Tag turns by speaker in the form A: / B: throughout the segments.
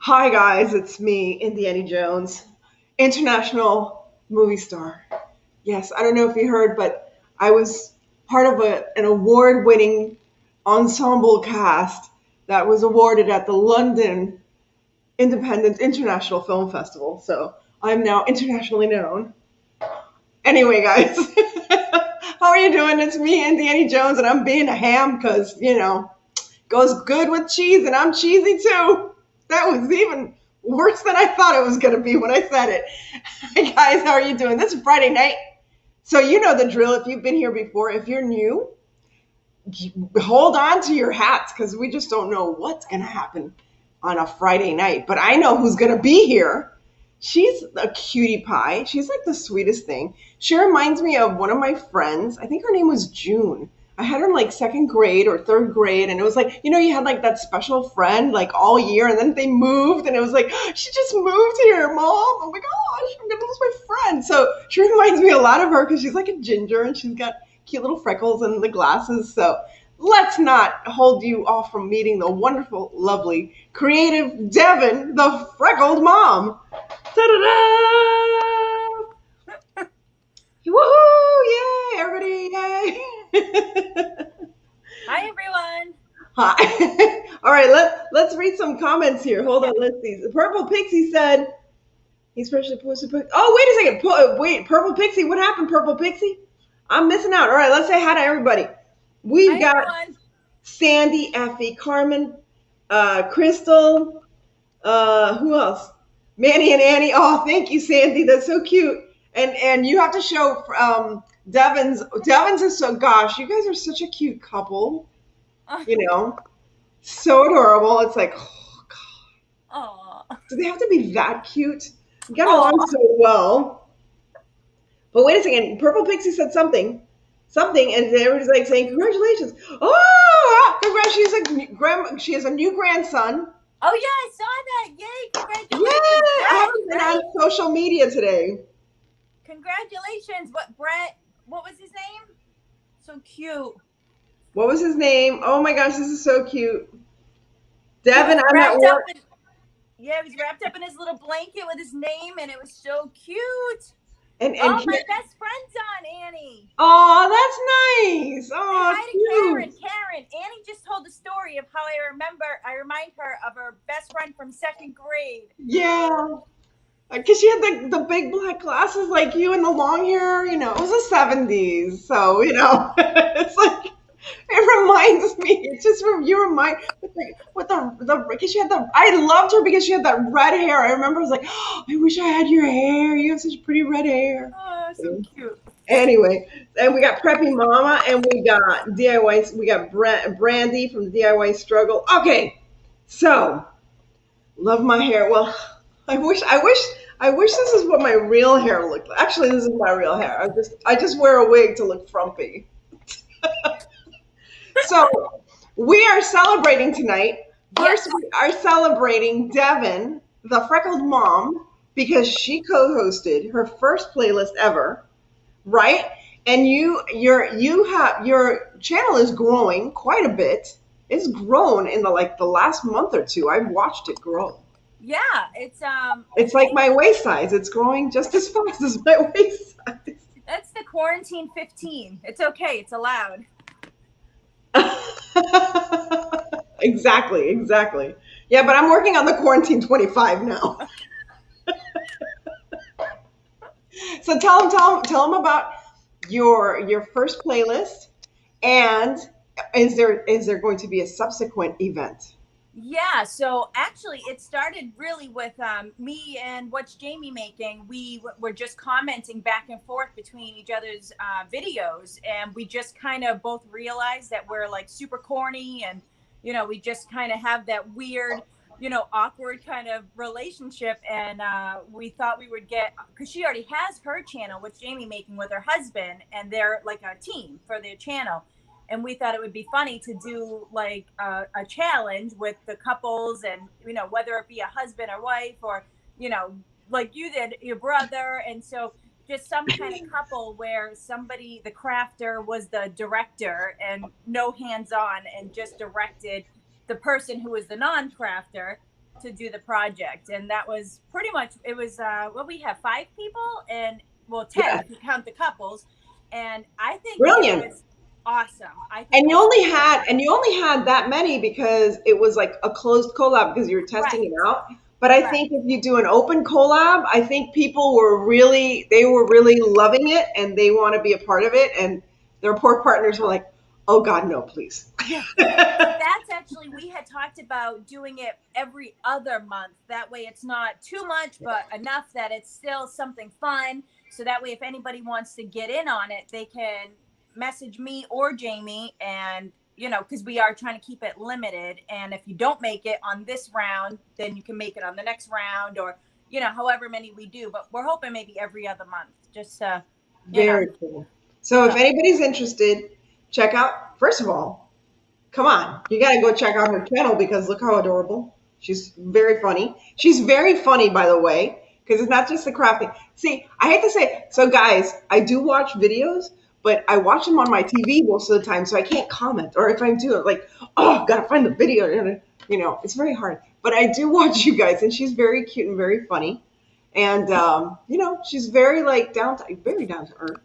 A: Hi guys, it's me, Indiana Jones, international movie star. Yes, I don't know if you heard, but I was part of an award-winning ensemble cast that was awarded at the London Independent International Film Festival. So I'm now internationally known. Anyway, guys, how are you doing? It's me, Indiana Jones, and I'm being a ham because, goes good with cheese, and I'm cheesy too. That was even worse than I thought it was going to be when I said it. Hey guys, how are you doing? This is Friday night. So you know the drill if you've been here before. If you're new, hold on to your hats because we just don't know what's going to happen on a Friday night. But I know who's going to be here. She's a cutie pie. She's like the sweetest thing. She reminds me of one of my friends. I think her name was June. I had her in like second grade or third grade, and it was like, you had like that special friend like all year, and then they moved, and it was like, she just moved here, mom. Oh my gosh, I'm gonna lose my friend. So she reminds me a lot of her because she's like a ginger and she's got cute little freckles and the glasses. So let's not hold you off from meeting the wonderful, lovely, creative Devin, the freckled mom. Ta-da-da! Woohoo! Yay! Everybody, yay!
B: Hi, everyone.
A: Hi. All right, let's read some comments here. Hold on, let's see. Purple Pixie said he's freshly posted. Oh, wait a second. Wait, Purple Pixie, what happened, Purple Pixie? I'm missing out. All right, let's say hi to everybody. We've
B: Hi,
A: got
B: everyone.
A: Sandy, Effie, Carmen, Crystal, who else? Manny and Annie. Oh, thank you, Sandy. That's so cute. And you have to show Devin's. Devin's is so. Gosh, you guys are such a cute couple. You know, so adorable. It's like, oh God,
B: Aw.
A: do they have to be that cute? You get
B: Aw.
A: along so well. But wait a second. Purple Pixie said something, and everybody's like saying, "Congratulations! Oh, congrats! She has a new grandson.
B: Oh, yeah, I saw that. Yay,
A: Yay!
B: congratulations,
A: I
B: Brett,
A: haven't been
B: right?
A: on social media today.
B: Congratulations. What was his name? So cute.
A: What was his name? Oh my gosh, this is so cute.
B: He
A: Devin,
B: was
A: I'm at
B: wrapped up
A: work.
B: in, yeah, he was wrapped up in his little blanket with his name, and it was so cute.
A: And
B: Oh, my best friend's on, Annie.
A: oh, that's nice.
B: Say
A: Oh,
B: hi to
A: cute.
B: Karen. Karen, Annie just told the story of how I remind her of her best friend from second grade.
A: Yeah. Because she had the big black glasses like you and the long hair, it was the 70s. So, it's like, it reminds me, it's just from, you remind, because she had I loved her because she had that red hair. I remember I was like, oh, I wish I had your hair. You have such pretty red hair.
B: Oh, so cute.
A: Anyway, and we got Preppy Mama, and we got DIY. We got Brandy from the DIY Struggle. Okay, so love my hair. Well, I wish this is what my real hair looked like. Actually, this is my real hair. I just wear a wig to look frumpy. So we are celebrating tonight.
B: Yes.
A: First, we are celebrating Devin, the freckled mom, because she co-hosted her first playlist ever, right? And your channel is growing quite a bit. It's grown in the last month or two. I've watched it grow.
B: Yeah,
A: It's like my waist size. It's growing just as fast as my waist size.
B: that's the quarantine 15. It's okay. It's allowed.
A: Exactly. Yeah, but I'm working on the quarantine 25 now. So tell them about your first playlist, and is there going to be a subsequent event?
B: Yeah, so actually, it started really with me and What's Jamie Making. Were just commenting back and forth between each other's videos, and we just kind of both realized that we're like super corny, and we just kind of have that weird, awkward kind of relationship. And we thought we would get, because she already has her channel, What's Jamie Making, with her husband, and they're like a team for their channel, and we thought it would be funny to do like a challenge with the couples, and whether it be a husband or wife, or like you did, your brother. And so just some kind of couple where somebody, the crafter, was the director and no hands on, and just directed the person who was the non-crafter. to do the project, and that was pretty much it. Was well, we have 5 people, and well, 10
A: Yeah.
B: if you count the couples, and I think
A: Brilliant.
B: it was awesome. I think
A: And you only had that many because it was like a closed collab because you were testing it out. But I think if you do an open collab, I think people were really loving it and they want to be a part of it. And their poor partners were like, "Oh God, no, please."
B: Yeah. That's actually, we had talked about doing it every other month. That way it's not too much, but enough that it's still something fun. So that way, if anybody wants to get in on it, they can message me or Jamie, and because we are trying to keep it limited. And if you don't make it on this round, then you can make it on the next round, or however many we do. But we're hoping maybe every other month, just
A: Very cool. So if anybody's interested, check out. First of all, come on, you got to go check out her channel because look how adorable. She's very funny. She's very funny, by the way, because it's not just the crafting. See, I hate to say it. So guys, I do watch videos, but I watch them on my TV most of the time, so I can't comment. Or if I'm doing like, oh, gotta find the video, it's very hard. But I do watch you guys, and she's very cute and very funny, and she's very like very down to earth.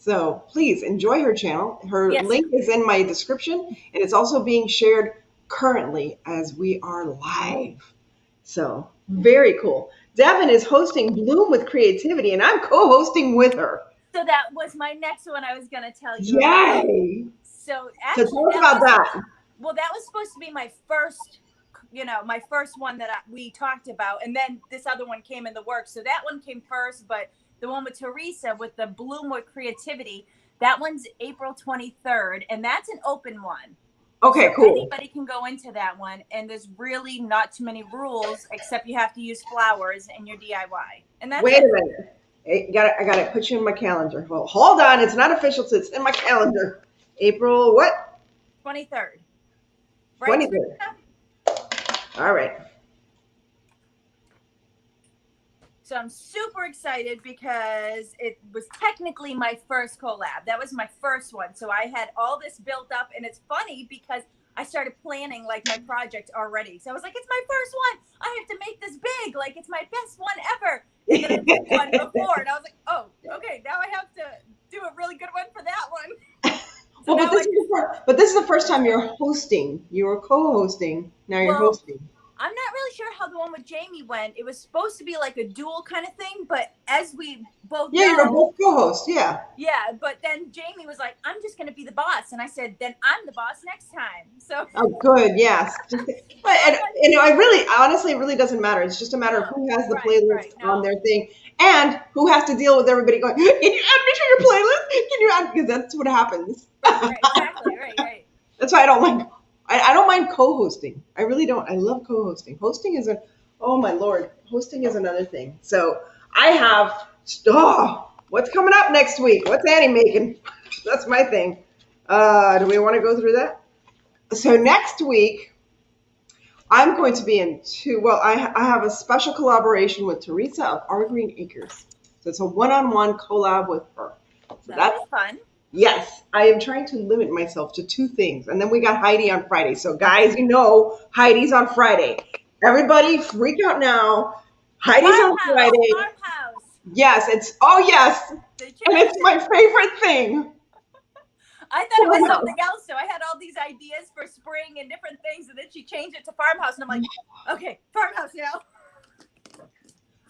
A: So please enjoy her channel. Her link is in my description, and it's also being shared currently as we are live. So very cool. Devin is hosting Bloom with Creativity, and I'm co-hosting with her.
B: So that was my next one I was going to tell you
A: Yay!
B: about. So actually,
A: tell us about that.
B: Well, that was supposed to be my first, my first one that we talked about, and then this other one came in the works. So that one came first, but the one with Teresa with the Bloom with Creativity, that one's April 23rd, and that's an open one.
A: Okay,
B: so
A: cool.
B: Anybody can go into that one, and there's really not too many rules, except you have to use flowers in your DIY. And that's
A: Wait a minute. I got to put you in my calendar. Hold on. It's not official, so it's in my calendar. April what?
B: 23rd.
A: Right? 23rd. All right.
B: So I'm super excited because it was technically my first collab. That was my first one. So I had all this built up, and it's funny because I started planning like my project already. So I was like, it's my first one. I have to make this big. Like it's my best one ever. And then I did one before, and I was like, oh, okay, now I have to do a really good one for that one. So
A: well, but this is the first time you're hosting. You were co-hosting. Now you're hosting.
B: I'm not really sure how the one with Jamie went. It was supposed to be like a dual kind of thing, but as we both know,
A: you were both co-hosts, yeah.
B: Yeah, but then Jamie was like, I'm just going to be the boss. And I said, then I'm the boss next time. So.
A: Oh, good, yes. But, honestly, it really doesn't matter. It's just a matter of who has the playlist on their thing and who has to deal with everybody going, can you add me to your playlist? Can you add, because that's what happens.
B: Right, exactly, right.
A: That's why I don't like, I don't mind co-hosting. I really don't. I love co-hosting. Hosting is oh my Lord, hosting is another thing. So I have, what's coming up next week? What's Annie making? That's my thing. Do we want to go through that? So next week, I'm going to be I have a special collaboration with Teresa of Our Green Acres. So it's a one-on-one collab with her. So
B: that's fun.
A: Yes, I am trying to limit myself to 2 things. And then we got Heidi on Friday. So guys, Heidi's on Friday. Everybody freak out now. Heidi's on Friday.
B: Farmhouse.
A: Yes, yes. And it's my favorite thing.
B: I thought it was something else. So I had all these ideas for spring and different things. And then she changed it to farmhouse. And I'm like, okay, farmhouse now.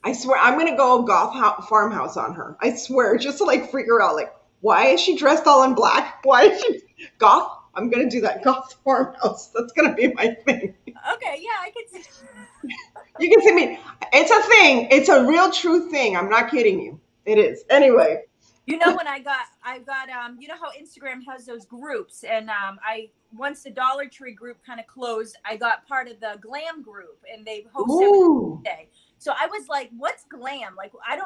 A: I swear, I'm going to go goth farmhouse on her. I swear, just to like freak her out. Like, why is she dressed all in black? Why is she goth? I'm going to do that goth farmhouse. That's going to be my thing.
B: Okay, yeah, I can see.
A: You can see me. It's a thing. It's a real true thing. I'm not kidding you. It is. Anyway.
B: When I got, you know how Instagram has those groups, and once the Dollar Tree group kind of closed, I got part of the Glam group, and they host every day. So I was like, what's Glam? Like, I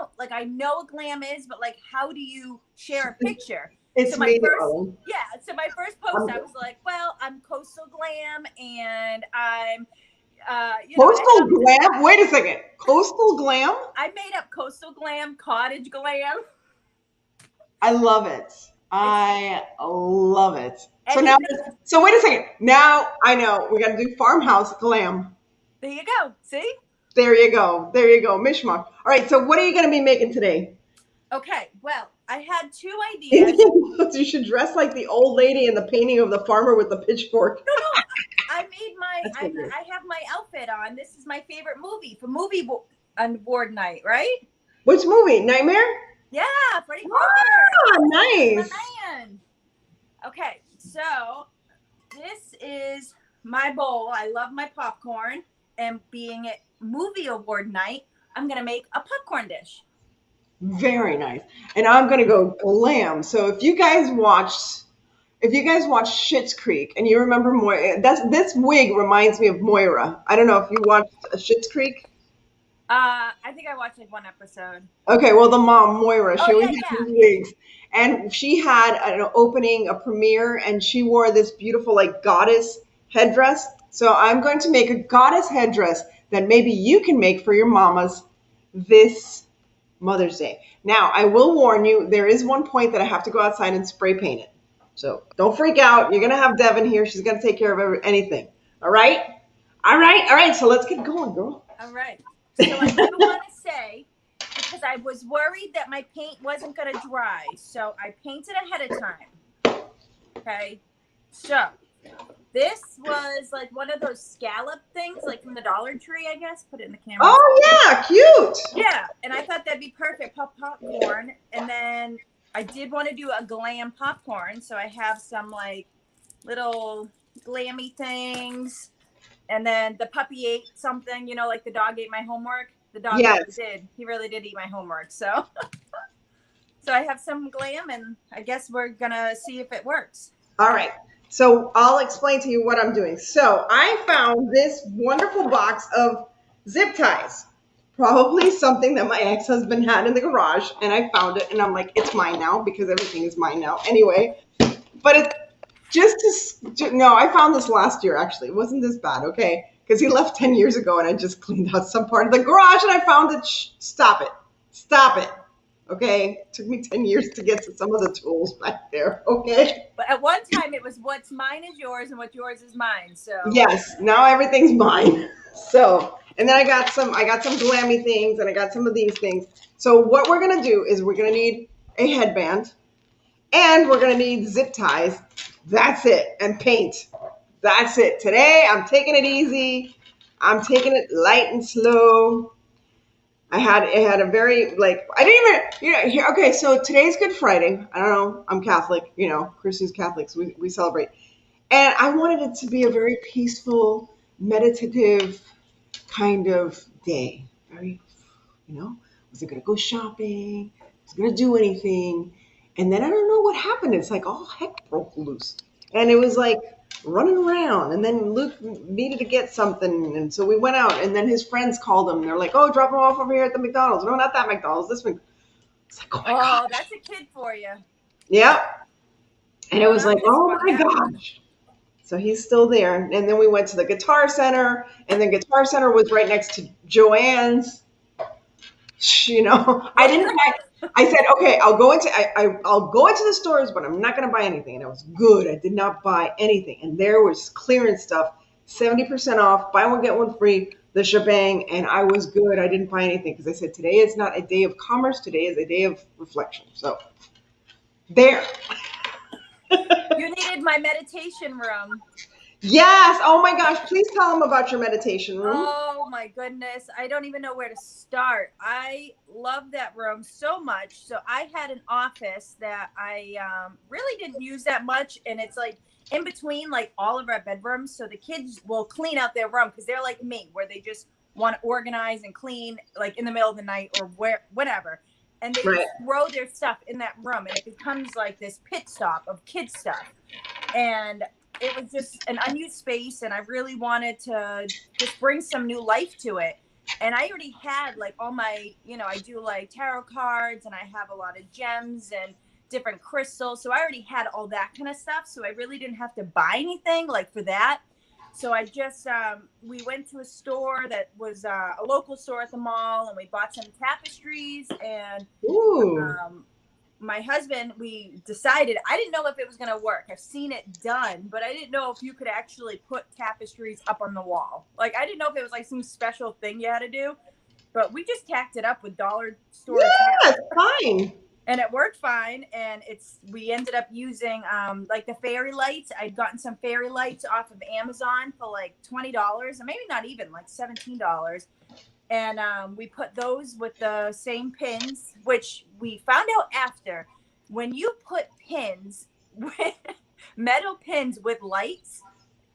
B: know what Glam is, but like, how do you share a picture?
A: It's
B: so my first post, I was like, well, I'm Coastal Glam, and I'm,
A: Coastal Glam? Wait a second. Coastal Glam?
B: I made up Coastal Glam, Cottage Glam.
A: I love it. I love it. So wait a second. Now I know we got to do Farmhouse Glam.
B: There you go. See?
A: There you go. There you go. Mishma. All right. So what are you going to be making today?
B: Okay. Well, I had two ideas.
A: You should dress like the old lady in the painting of the farmer with the pitchfork.
B: No. I made my.
A: That's
B: I
A: what it is.
B: I have my outfit on. This is my favorite movie for movie award night, right?
A: Which movie? Nightmare?
B: Yeah, Freddy Krueger.
A: Ah, nice.
B: My man. Okay, so this is my bowl. I love my popcorn, and being it movie award night, I'm gonna make a popcorn dish.
A: Very nice. And I'm gonna go glam. So if you guys watched Schitt's Creek and you remember Moira, this wig reminds me of Moira. I don't know if you watched Schitt's Creek.
B: I think I watched like one episode.
A: Okay, well the mom Moira, she always had
B: Yeah.
A: these wigs, and she had an opening, a premiere, and she wore this beautiful like goddess headdress. So I'm going to make a goddess headdress that maybe you can make for your mamas this Mother's Day. Now, I will warn you, there is one point that I have to go outside and spray paint it. So don't freak out. You're going to have Devin here. She's going to take care of anything. All right? All right. All right. So let's get going, girl.
B: All right. So I do want to say, because I was worried that my paint wasn't going to dry, so I painted ahead of time. Okay. So this was like one of those scallop things, like from the Dollar Tree, I guess. Put it in the camera.
A: Oh, yeah. Cute.
B: Yeah. And I thought that'd be perfect. Popcorn. And then I did want to do a glam popcorn. So I have some like little glammy things. And then the puppy ate something, you know, like the dog ate my homework. The dog really did. He really did eat my homework. So, so I have some glam, and I guess we're going to see if it works.
A: All right. So I'll explain to you what I'm doing. So I found this wonderful box of zip ties. Probably something that my ex-husband had in the garage, and I found it, and I'm like, it's mine now because everything is mine now. Anyway, but it's no, I found this last year, actually. It wasn't this bad, okay? Because he left 10 years ago, and I just cleaned out some part of the garage, and I found it. Stop it. Stop it. Okay? It took me 10 years to get to some of the tools back there, okay?
B: But at one time, it was what's mine is yours, and what's yours is mine, so.
A: Yes, now everything's mine. So, and then I got some glammy things, and I got some of these things. So what we're going to do is we're going to need a headband, and we're going to need zip ties. That's it. And paint. That's it. Today, I'm taking it easy. I'm taking it light and slow. I had a very, like, I didn't even, okay, so today's Good Friday. I don't know. I'm Catholic. You know, Christians, Catholics, we celebrate. And I wanted it to be a very peaceful, meditative kind of day. Very, wasn't going to go shopping. Wasn't going to do anything. And then I don't know what happened. It's like all heck broke loose. And it was like running around. And then Luke needed to get something. And so we went out. And then his friends called him. They're like, oh, drop him off over here at the McDonald's. No, not that McDonald's. This one. It's like, oh, my gosh.
B: That's a kid for you.
A: Yep. And it was like, oh, my gosh. So he's still there. And then we went to the Guitar Center. And the Guitar Center was right next to Joann's. I didn't buy. I said, okay, I'll go into the stores, but I'm not going to buy anything. And it was good. I did not buy anything. And there was clearance stuff, 70% off, buy one, get one free, the shebang. And I was good. I didn't buy anything because I said, today is not a day of commerce. Today is a day of reflection. So there.
B: You needed my meditation room.
A: Yes. Oh my gosh. Please tell them about your meditation room.
B: Oh my goodness. I don't even know where to start. I love that room so much. So I had an office that I really didn't use that much. And it's like in between like all of our bedrooms. So the kids will clean out their room because they're like me, where they just want to organize and clean like in the middle of the night or whatever. And they just throw their stuff in that room. And it becomes like this pit stop of kid stuff. And it was just an unused space, and I really wanted to just bring some new life to it. And I already had like all my, I do like tarot cards, and I have a lot of gems and different crystals. So I already had all that kind of stuff. So I really didn't have to buy anything like for that. So I just, we went to a store that was a local store at the mall, and we bought some tapestries and my husband, we decided, I didn't know if it was going to work. I've seen it done, but I didn't know if you could actually put tapestries up on the wall. Like, I didn't know if it was like some special thing you had to do, but we just tacked it up with dollar store
A: Yeah,
B: tack.
A: it's fine.
B: And it worked fine. And we ended up using like the fairy lights. I'd gotten some fairy lights off of Amazon for like $20, or maybe not even, like $17. And we put those with the same pins, which we found out after. When you put pins, metal pins with lights,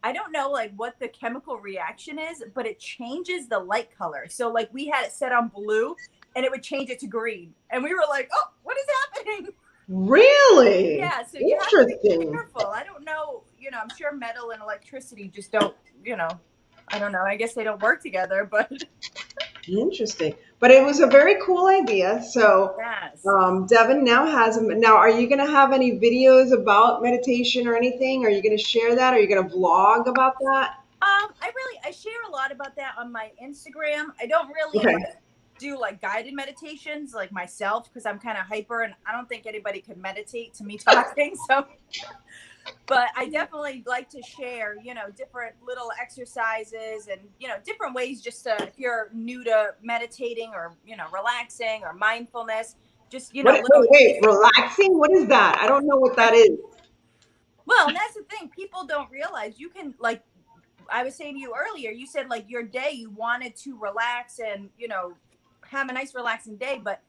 B: I don't know like what the chemical reaction is, but it changes the light color. So like we had it set on blue and it would change it to green. And we were like, oh, what is happening?
A: Really?
B: Yeah, so you have to be careful. I don't know, I'm sure metal and electricity just don't, I don't know. I guess they don't work together, but
A: Interesting. But it was a very cool idea. So
B: yes.
A: Devin now has now. Are you going to have any videos about meditation or anything? Are you going to share that? Are you going to vlog about that?
B: I share a lot about that on my Instagram. I don't really do like guided meditations like myself because I'm kind of hyper and I don't think anybody could meditate to me talking. So, but I definitely like to share, different little exercises and, different ways just to, if you're new to meditating or, relaxing or mindfulness, just,
A: Wait, relaxing? What is that? I don't know what that is.
B: Well, and that's the thing. People don't realize you can, like, I was saying to you earlier, you said like your day, you wanted to relax and, have a nice relaxing day, but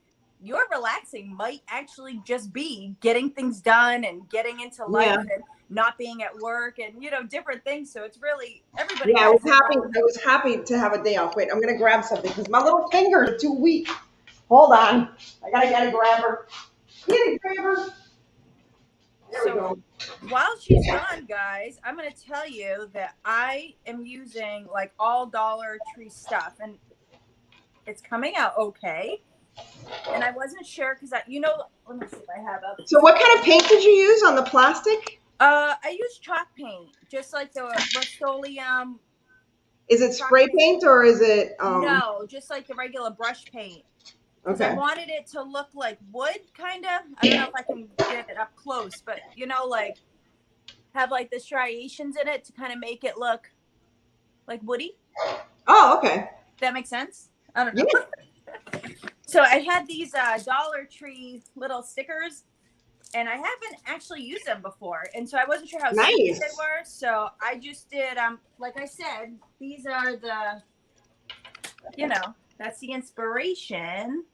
B: your relaxing might actually just be getting things done and getting into life and not being at work and, different things. So it's really everybody.
A: Yeah, I was happy to have a day off. Wait, I'm going to grab something because my little fingers are too weak. Hold on. I got to get a grabber. Get a grabber. There we go.
B: While she's gone, guys, I'm going to tell you that I am using like all Dollar Tree stuff and it's coming out okay. And I wasn't sure because let me see if I have a.
A: So what kind of paint did you use on the plastic?
B: I used chalk paint, just like the Rust-Oleum.
A: Is it spray paint or is it?
B: No, just like the regular brush paint. Because I wanted it to look like wood, kind of. I don't know if I can get it up close, but like have like the striations in it to kind of make it look like woody.
A: Oh, okay.
B: That makes sense. I don't know. Yeah. So I had these Dollar Tree little stickers, and I haven't actually used them before, and so I wasn't sure how sticky they were. So I just did. Like I said, these are the, that's the inspiration.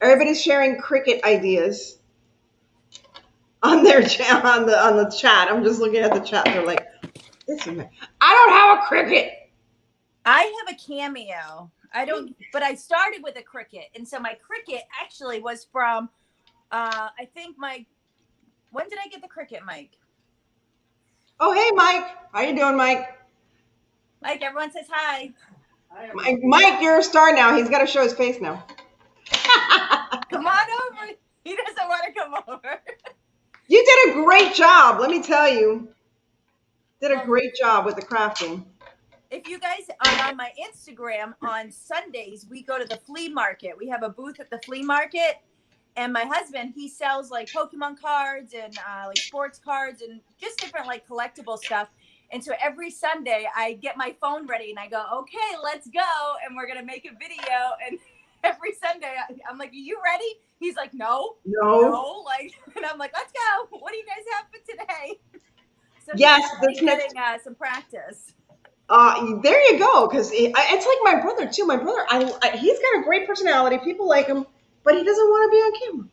A: Everybody's sharing Cricut ideas on their on the chat. I'm just looking at the chat. They're like, "This is I don't have a Cricut.
B: I have a Cameo. I don't, but I started with a Cricut, and so my Cricut actually was from, I think when did I get the Cricut, Mike?
A: Oh, hey, Mike. How you doing, Mike?
B: Mike, everyone says hi.
A: Mike, you're a star now. He's got to show his face now.
B: Come on over. He doesn't want to come over.
A: You did a great job. Let me tell you. Did a great job with the crafting.
B: If you guys are on my Instagram on Sundays, we go to the flea market. We have a booth at the flea market. And my husband, he sells like Pokemon cards and like sports cards and just different like collectible stuff. And so every Sunday I get my phone ready and I go, okay, let's go. And we're going to make a video. And every Sunday I'm like, are you ready? He's like, no. Like, and I'm like, let's go. What do you guys have for today? So
A: yes,
B: he's getting some practice.
A: There you go. Because it's like my brother too. My brother, he's got a great personality. People like him, but he doesn't want to be on camera.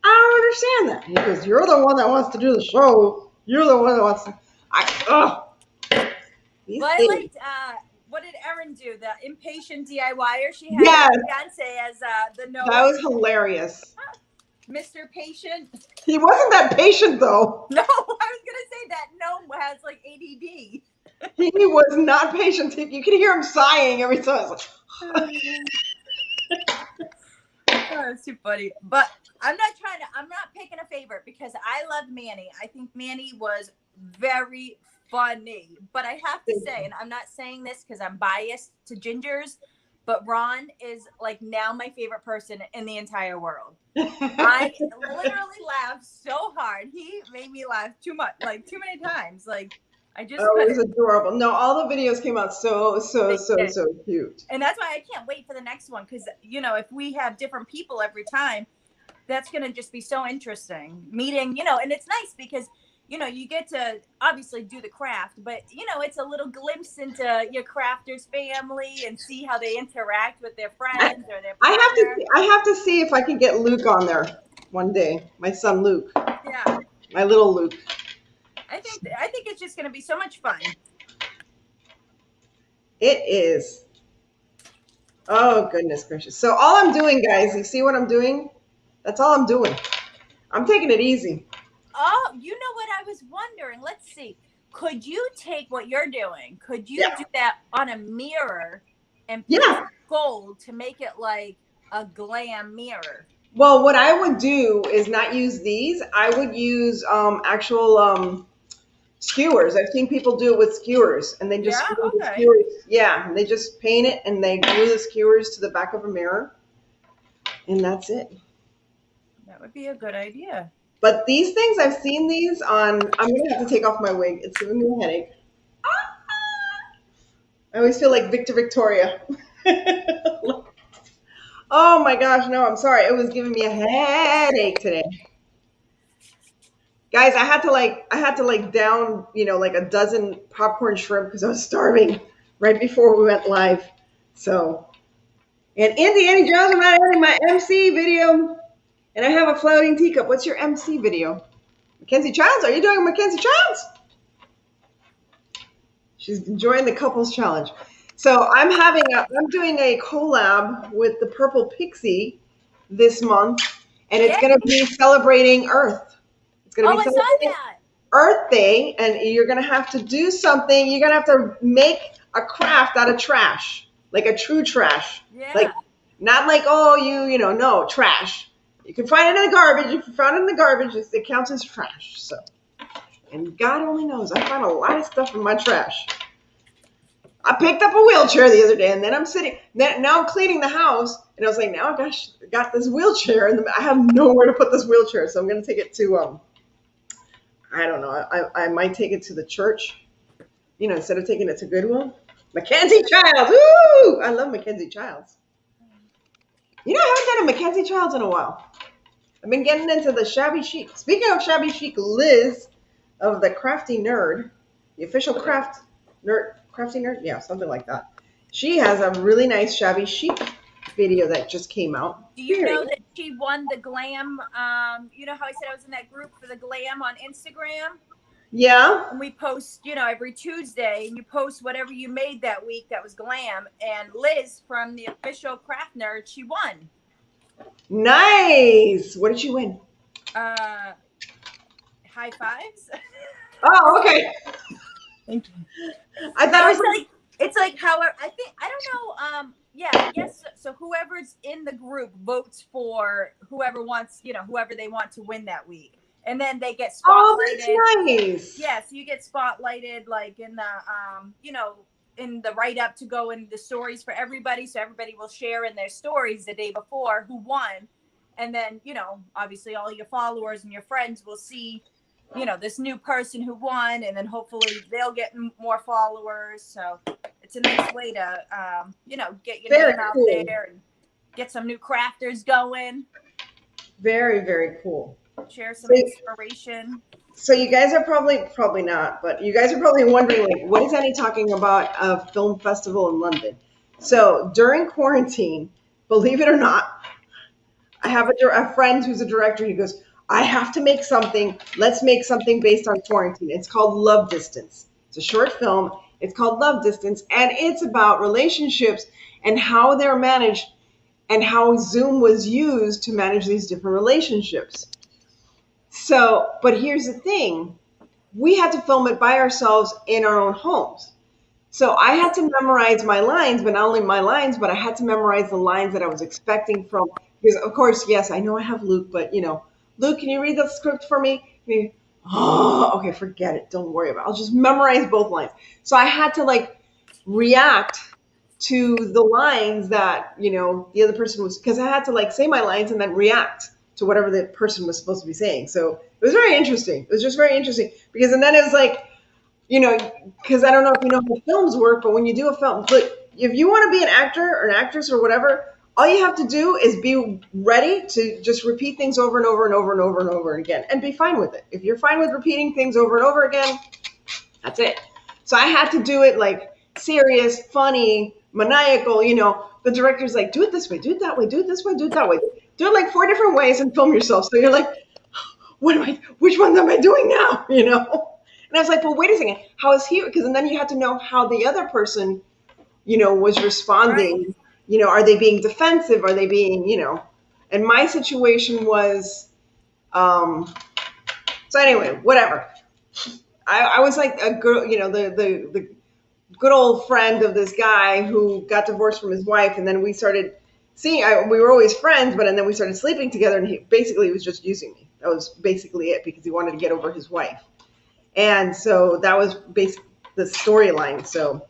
A: I don't understand that. He goes, "You're the one that wants to do the show. You're the one that wants to."
B: Well, I liked. What did Erin do? The impatient DIYer. She had Beyonce as the note.
A: That was hilarious.
B: Mr. Patient.
A: He wasn't that patient though.
B: No, I was gonna say that gnome has like ADD.
A: He was not patient. You could hear him sighing every time. I was like,
B: oh, that's too funny. But I'm not picking a favorite because I loved Manny. I think Manny was very funny. But I have to say, and I'm not saying this because I'm biased to gingers, but Ron is like now my favorite person in the entire world. I literally laughed so hard. He made me laugh too much, like too many times. Like I just
A: Oh, it was
B: couldn't.
A: adorable. No, all the videos came out so cute.
B: And that's why I can't wait for the next one, because if we have different people every time, that's going to just be so interesting meeting, and it's nice because you get to obviously do the craft, but it's a little glimpse into your crafters family and see how they interact with their friends or their partner.
A: I have to see if I can get Luke on there one day. My son Luke.
B: Yeah.
A: My little Luke.
B: I think it's just going to be so much fun.
A: It is. Oh, goodness gracious. So all I'm doing, guys, you see what I'm doing? That's all I'm doing. I'm taking it easy.
B: Oh, you know what I was wondering? Let's see. Could you take what you're doing? Could you do that on a mirror and put gold to make it like a glam mirror?
A: Well, what I would do is not use these. I would use actual skewers. I've seen people do it with skewers, and they just glue the skewers. Yeah, and they just paint it and they glue the skewers to the back of a mirror, and that's it.
B: That would be a good idea.
A: But these things, I've seen these on. I'm gonna have to take off my wig. It's giving me a headache. I always feel like Victoria. Oh my gosh, no, I'm sorry. It was giving me a headache today. Guys, I had to down, like a dozen popcorn shrimp because I was starving right before we went live. So, and Andy Jones, I'm not having my MC video, and I have a floating teacup. What's your MC video? Mackenzie Childs, are you doing Mackenzie Childs? She's enjoying the couples challenge. So I'm doing a collab with the Purple Pixie this month, and it's going to be celebrating Earth. It's going to be celebrating Earth Day, and you're going to have to do something. You're going to have to make a craft out of trash, like a true trash.
B: Yeah.
A: Like, not like, no, trash. You can find it in the garbage. If you found it in the garbage, it counts as trash. So, and God only knows, I found a lot of stuff in my trash. I picked up a wheelchair the other day, and then now I'm cleaning the house, and I was like, now I got this wheelchair, and I have nowhere to put this wheelchair, so I'm going to take it to, I don't know, I might take it to the church, instead of taking it to Goodwill. Mackenzie Childs, woo! I love Mackenzie Childs. I haven't done a Mackenzie Childs in a while. I've been getting into the shabby chic. Speaking of shabby chic, Liz of the Crafty Nerd, the official crafty nerd, yeah, something like that. She has a really nice shabby chic video that just came out.
B: Do you know that she won the glam? You know how I said I was in that group for the glam on Instagram?
A: Yeah.
B: And we post, every Tuesday, and you post whatever you made that week that was glam. And Liz from the official Craft Nerd, she won.
A: Nice. What did she win?
B: High fives.
A: Oh, okay.
B: Thank you.
A: I thought it was
B: it's like however I don't know. Yeah, I guess so. Whoever's in the group votes for whoever wants, whoever they want to win that week, and then they get spotlighted.
A: Oh, that's nice.
B: Yeah, so you get spotlighted like in the in the write up to go in the stories for everybody, so everybody will share in their stories the day before who won, and then obviously all your followers and your friends will see. This new person who won, and then hopefully they'll get more followers. So it's a nice way to, get your name out there and get some new crafters going.
A: Very, very cool.
B: Share some inspiration.
A: So you guys are probably not, but you guys are probably wondering, like, what is Annie talking about a film festival in London? So during quarantine, believe it or not, I have a friend who's a director. He goes, I have to make something. Let's make something based on quarantine. It's called Love Distance. It's a short film. It's called Love Distance, and it's about relationships and how they're managed and how Zoom was used to manage these different relationships. So, but here's the thing. We had to film it by ourselves in our own homes. So I had to memorize my lines, but not only my lines, but I had to memorize the lines that I was expecting from, because of course, yes, I know I have Luke, but Luke, can you read the script for me? Oh, okay, forget it. Don't worry about it. I'll just memorize both lines. So I had to react to the lines that, the other person was, because I had to like say my lines and then react to whatever the person was supposed to be saying. So it was very interesting. It was just very interesting because, and then it was like, because I don't know if you know how films work, but when you do a film, but if you want to be an actor or an actress or whatever, all you have to do is be ready to just repeat things over and over and over and over and over again and be fine with it. If you're fine with repeating things over and over again, that's it. So I had to do it like serious, funny, maniacal, the director's like, do it this way, do it that way, do it this way, do it that way. Do it like 4 different ways and film yourself. So you're like, which ones am I doing now? And I was like, well, wait a second. How is he? Because then you had to know how the other person, was responding.
B: Right.
A: Are they being defensive? Are they being, and my situation was, so anyway, whatever. I was like a girl, the good old friend of this guy who got divorced from his wife. And then we started seeing, we were always friends, but and then we started sleeping together and he basically was just using me. That was basically it because he wanted to get over his wife. And so that was basically the storyline. So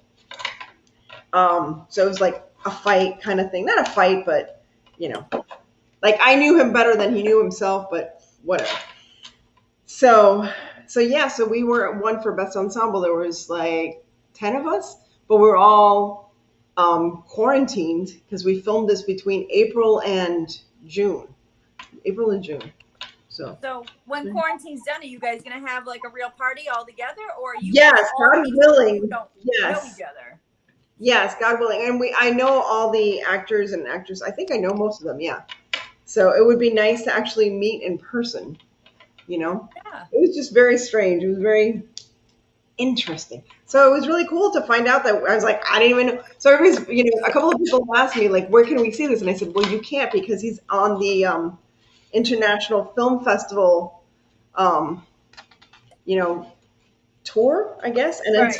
A: it was like a fight kind of thing. Not a fight, but, like I knew him better than he knew himself, but whatever. So yeah, so we were one for Best Ensemble. There was like 10 of us, but we were all quarantined because we filmed this between April and June. So
B: when quarantine's done, are you guys gonna have like a real party all together, or are you
A: yes,
B: all
A: God willing,
B: don't
A: yes,
B: know each other?
A: Yes, God willing, and I know all the actors and actresses. I think I know most of them. Yeah, so it would be nice to actually meet in person.
B: Yeah.
A: It was just very strange. It was very interesting. So it was really cool to find out that I was like, I didn't even know. So everybody's, a couple of people asked me like, where can we see this? And I said, well, you can't because he's on the International Film Festival, tour, I guess. And
B: Right.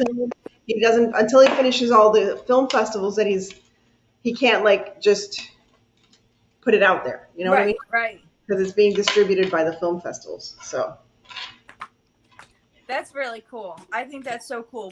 A: until he finishes all the film festivals that he can't like just put it out there. You know what I mean?
B: Right.
A: Because it's being distributed by the film festivals. So
B: that's really cool. I think that's so cool.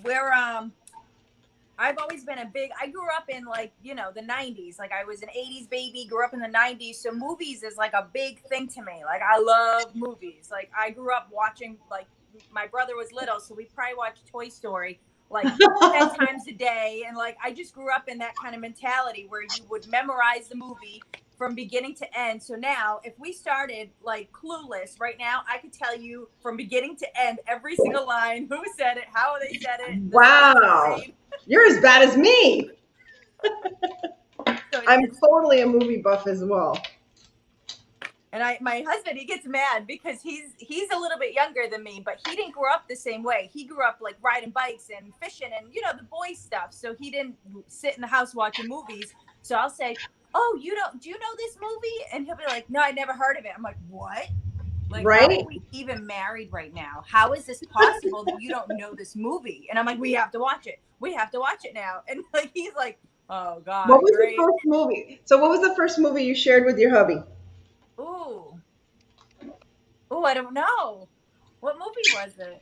B: I've always been I grew up in like, the 90s. Like I was an 80s baby, grew up in the 90s. So movies is like a big thing to me. Like I love movies. Like I grew up watching, like my brother was little, so we probably watched Toy Story like 10 times a day. And like, I just grew up in that kind of mentality where you would memorize the movie from beginning to end. So now if we started like Clueless right now, I could tell you from beginning to end, every single line, who said it, how they said it.
A: Wow. You're as bad as me.
B: So
A: I'm totally a movie buff as well.
B: And my husband, he gets mad because he's a little bit younger than me, but he didn't grow up the same way. He grew up like riding bikes and fishing and, the boy stuff. So he didn't sit in the house watching movies. So I'll say, oh, do you know this movie? And he'll be like, no, I never heard of it. I'm like, what? Like,
A: right?
B: How are we even married right now? How is this possible that you don't know this movie? And I'm like, we have to watch it. We have to watch it now. And like, he's like, oh God.
A: What was the first movie? So what was the first movie you shared with your hubby?
B: Ooh, I don't know. What movie was it?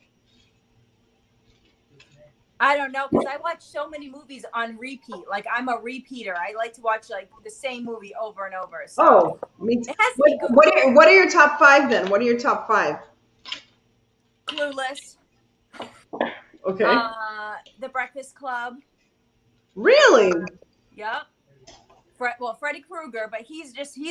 B: I don't know, because I watch so many movies on repeat. Like I'm a repeater. I like to watch like the same movie over and over. So
A: me too.
B: It has to be good.
A: What are your top 5 then? What are your top 5?
B: Clueless.
A: Okay.
B: The Breakfast Club.
A: Really?
B: Yep. Freddy Krueger, but he doesn't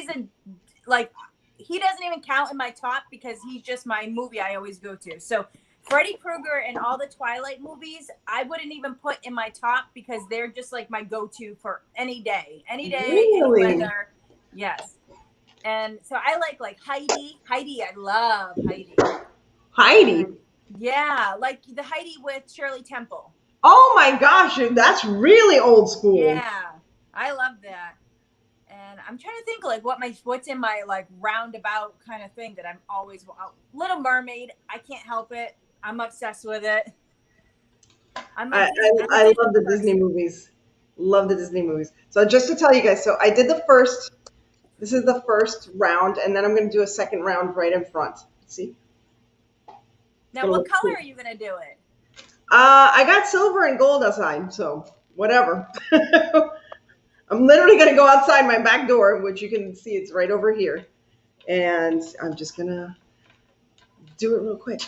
B: even count in my top because he's just my movie I always go to. So Freddy Krueger and all the Twilight movies, I wouldn't even put in my top because they're just like my go-to for any day,
A: really?
B: Any weather. Yes. And so I like Heidi. I love Heidi.
A: Heidi?
B: Yeah, like the Heidi with Shirley Temple.
A: Oh my gosh, that's really old school.
B: Yeah, I love that. And I'm trying to think like what's in my like roundabout kind of thing that I'm always Little Mermaid. I can't help it. I'm obsessed with it. I love
A: the Disney movies. Love the Disney movies. So just to tell you guys, so I did this is the first round, and then I'm going to do a second round right in front. See?
B: Now, what color are you going to do it?
A: I got silver and gold outside, so whatever. I'm literally going to go outside my back door, which you can see it's right over here. And I'm just going to do it real quick.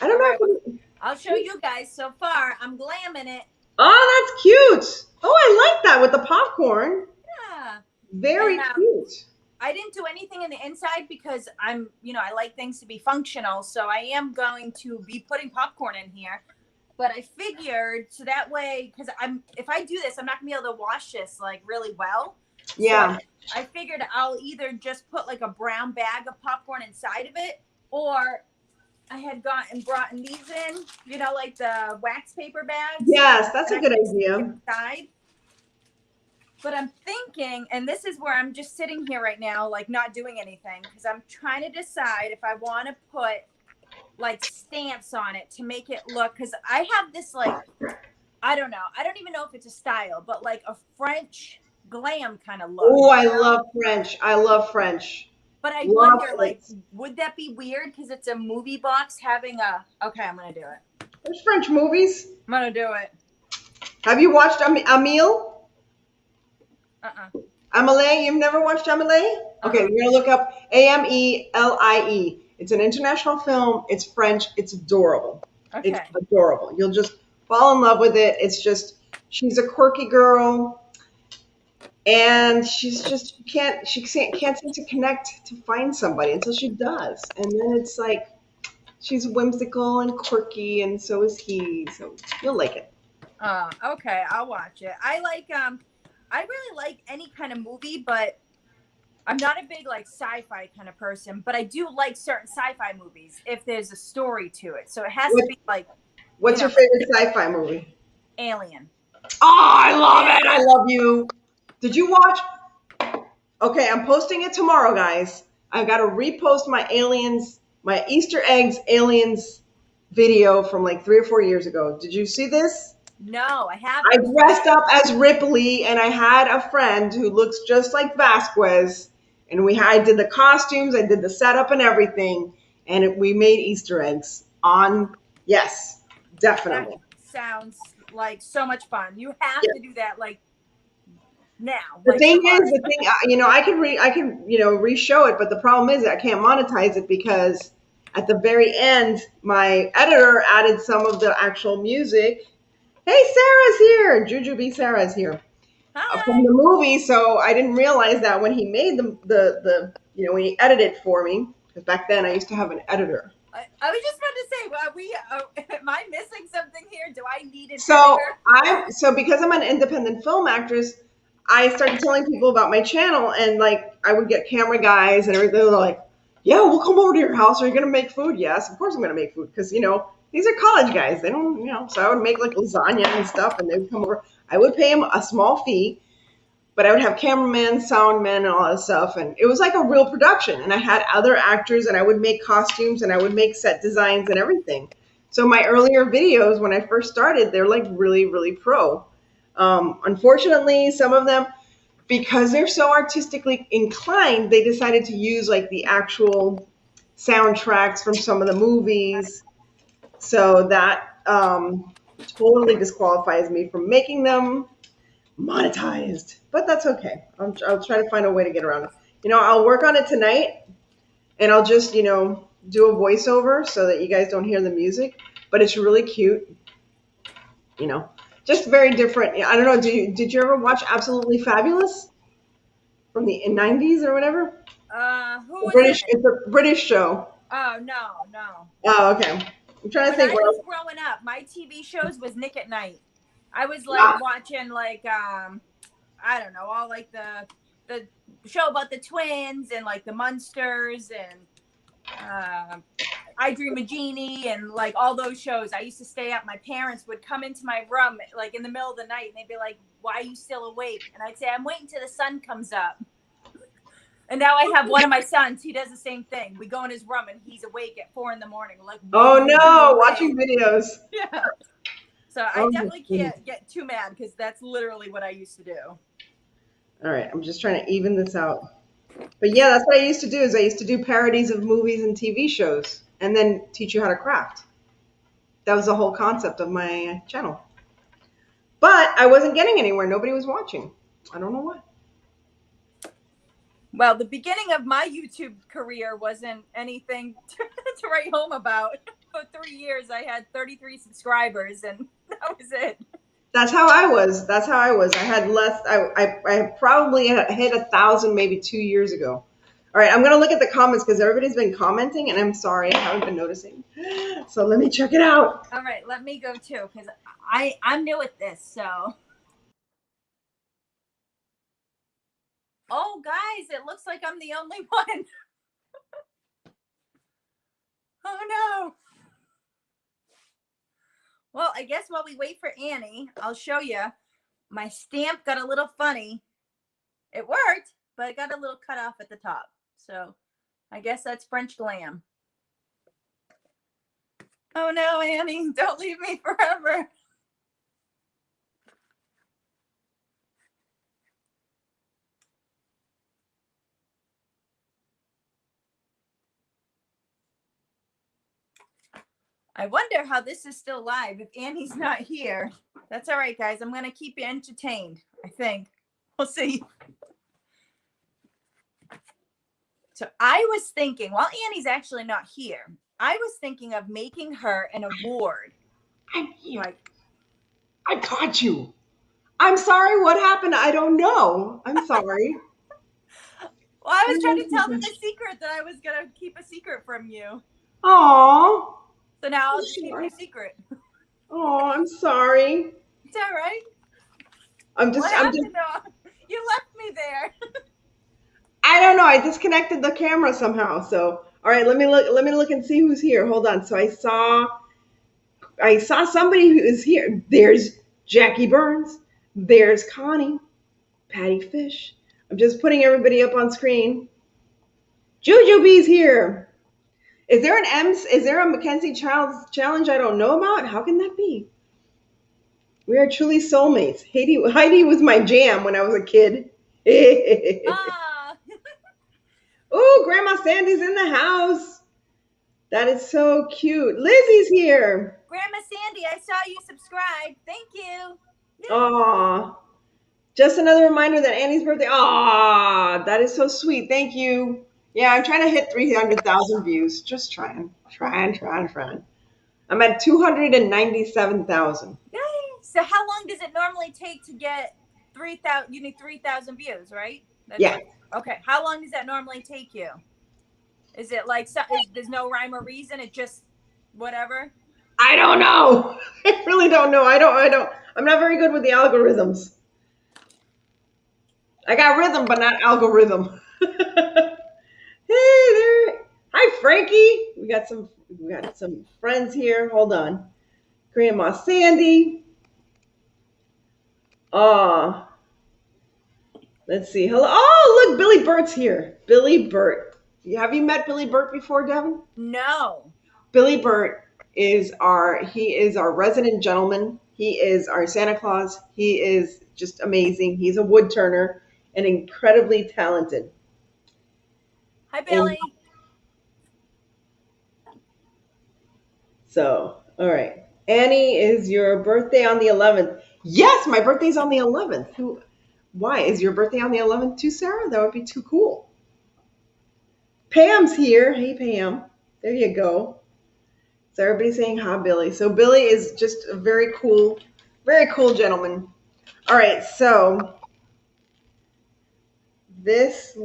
A: I don't
B: All
A: know.
B: right, well, I'll show you guys. So far, I'm glamming it.
A: Oh, that's cute. Oh, I like that with the popcorn.
B: Yeah.
A: Very
B: And,
A: cute.
B: I didn't do anything in the inside because I'm, I like things to be functional. So I am going to be putting popcorn in here. But I figured so that way, because if I do this, I'm not gonna be able to wash this like really well.
A: Yeah.
B: So I figured I'll either just put like a brown bag of popcorn inside of it, or I had brought these in, like the wax paper bags.
A: Yes, that's a good idea.
B: Inside. But I'm thinking, and this is where I'm just sitting here right now, like not doing anything, because I'm trying to decide if I want to put like stamps on it to make it look, because I have this like, I don't know, I don't even know if it's a style, but like a French glam kind of look.
A: Oh, I love French. I love French.
B: But I wonder, like, would that be weird because it's a movie box having okay, I'm going to do it.
A: There's French movies.
B: I'm going to do it.
A: Have you watched Amelie? Amelie, you've never watched Amelie? Okay, you're going to look up Amelie. It's an international film. It's French. It's adorable.
B: Okay.
A: It's adorable. You'll just fall in love with it. It's just, she's a quirky girl, and she can't seem to connect to find somebody until she does. And then it's like, she's whimsical and quirky, and so is he. So you'll like it.
B: Okay, I'll watch it. I really like any kind of movie, but I'm not a big like sci-fi kind of person, but I do like certain sci-fi movies if there's a story to it. So it has to be like.
A: What's your favorite sci-fi movie?
B: Alien.
A: Oh, I love it. I love you. Did you watch? Okay, I'm posting it tomorrow, guys. I've got to repost my Easter eggs aliens video from like 3 or 4 years ago. Did you see this?
B: No, I haven't.
A: I dressed up as Ripley, and I had a friend who looks just like Vasquez, and I did the costumes, I did the setup and everything, and we made Easter eggs on. Yes, definitely.
B: That sounds like so much fun. You have to do that like now.
A: The thing is, I can re-show it, but the problem is I can't monetize it because at the very end, my editor added some of the actual music. Hey, Sarah's here. Jujubee Sarah's here.
B: Hi.
A: From the movie. So I didn't realize that when he made the when he edited it for me, because back then I used to have an editor.
B: I was just about to say, am I missing something here? Do I need an
A: editor? So because I'm an independent film actress, I started telling people about my channel, and like I would get camera guys and everything. They're like, "Yeah, we'll come over to your house. Are you gonna make food?" Yes, of course I'm gonna make food because these are college guys. They don't, so I would make like lasagna and stuff, and they would come over. I would pay them a small fee, but I would have cameramen, soundmen, and all that stuff. And it was like a real production. And I had other actors, and I would make costumes, and I would make set designs and everything. So my earlier videos, when I first started, they're like really, really pro. Unfortunately, some of them, because they're so artistically inclined, they decided to use like the actual soundtracks from some of the movies. So that totally disqualifies me from making them monetized. But that's okay. I'll try to find a way to get around it. I'll work on it tonight, and I'll just, do a voiceover so that you guys don't hear the music. But it's really cute. Just very different. I don't know. Did you ever watch Absolutely Fabulous from the 90s or whatever? It's a British show.
B: Oh, no.
A: Oh, okay. I'm trying to think.
B: When I was growing up, my TV shows was Nick at Night. I was like watching like I don't know, all like the show about the twins and like the Munsters and I Dream of Jeannie and like all those shows. I used to stay up. My parents would come into my room like in the middle of the night and they'd be like, "Why are you still awake?" And I'd say, "I'm waiting till the sun comes up." And now I have one of my sons. He does the same thing. We go in his room and he's awake at 4 a.m. We're like,
A: "Oh no, watching videos."
B: Yeah. So I definitely can't get too mad because that's literally what I used to do.
A: All right, I'm just trying to even this out. But yeah, that's what I used to do. Is I used to do parodies of movies and TV shows, and then teach you how to craft. That was the whole concept of my channel. But I wasn't getting anywhere. Nobody was watching. I don't know why.
B: Well, the beginning of my YouTube career wasn't anything to write home about. For 3 years, I had 33 subscribers, and that was it.
A: That's how I was. That's how I was. I had less. I probably hit 1,000 maybe 2 years ago. All right, I'm gonna look at the comments because everybody's been commenting, and I'm sorry I haven't been noticing. So let me check it out.
B: All right, let me go too because I'm new at this. So, oh guys, it looks like I'm the only one. Oh no. Well, I guess while we wait for Annie, I'll show you. My stamp got a little funny. It worked, but it got a little cut off at the top. So I guess that's French glam. Oh no, Annie, don't leave me forever. I wonder how this is still live if Annie's not here. That's all right, guys. I'm going to keep you entertained, I think. We'll see. So I was thinking, while Annie's actually not here, I was thinking of making her an award.
A: I'm here. I caught you. I'm sorry. What happened? I don't know. I'm sorry.
B: Well, I was trying to tell them a secret that I was going to keep a secret from you.
A: Aww.
B: So now I'll just keep your secret.
A: Oh, I'm sorry.
B: It's all right.
A: I'm just.
B: You left me there.
A: I don't know. I disconnected the camera somehow. So, all right. Let me look. Let me look and see who's here. Hold on. So I saw somebody who is here. There's Jackie Burns. There's Connie. Patty Fish. I'm just putting everybody up on screen. Jujubee's here. Is there an M's? Is there a Mackenzie challenge I don't know about? How can that be? We are truly soulmates. Heidi was my jam when I was a kid. Oh, Grandma Sandy's in the house. That is so cute. Lizzie's here.
B: Grandma Sandy, I saw you subscribe. Thank you.
A: Aw. Just another reminder that Annie's birthday. Aw, that is so sweet. Thank you. Yeah, I'm trying to hit 300,000 views. Just trying. I'm at 297,000.
B: Yay. So how long does it normally take to get 3,000? You need 3,000 views, right?
A: Yeah.
B: Okay. How long does that normally take you? Is it like there's no rhyme or reason? It just whatever?
A: I don't know. I really don't know. I'm not very good with the algorithms. I got rhythm, but not algorithm. Hey there. Hi, Frankie. We got some friends here. Hold on. Grandma Sandy. Let's see. Hello. Oh, look, Billy Burt's here. Billy Burt. Have you met Billy Burt before, Devin?
B: No.
A: Billy Burt is our resident gentleman. He is our Santa Claus. He is just amazing. He's a wood turner and incredibly talented.
B: Hi, Billy.
A: So, all right. Annie, is your birthday on the 11th? Yes, my birthday's on the 11th. Why? Is your birthday on the 11th too, Sarah? That would be too cool. Pam's here. Hey, Pam. There you go. So everybody's saying hi, Billy. So Billy is just a very cool gentleman. All right, so is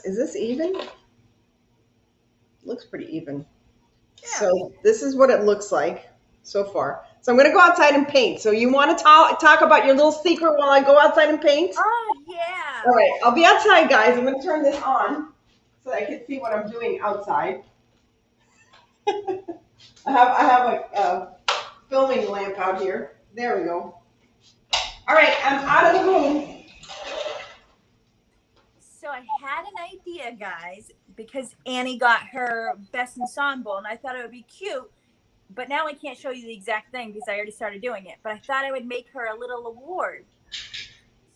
A: this even? Looks pretty even. Yeah. So this is what it looks like so far. So I'm going to go outside and paint. So you want to talk about your little secret while I go outside and paint?
B: Oh, yeah.
A: All right, I'll be outside, guys. I'm going to turn this on so I can see what I'm doing outside. I have a filming lamp out here. There we go. All right, I'm out of the room.
B: So I had an idea, guys, because Annie got her best ensemble, and I thought it would be cute. But now I can't show you the exact thing because I already started doing it. But I thought I would make her a little award.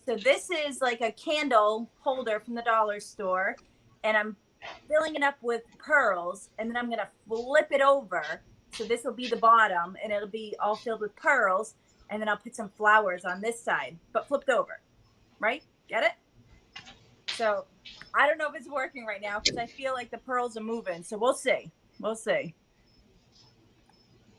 B: So this is like a candle holder from the dollar store, and I'm filling it up with pearls, and then I'm going to flip it over. So this will be the bottom, and it'll be all filled with pearls. and then I'll put some flowers on this side, but flipped over, right? Get it? So I don't know if it's working right now because I feel like the pearls are moving. So we'll see. We'll see.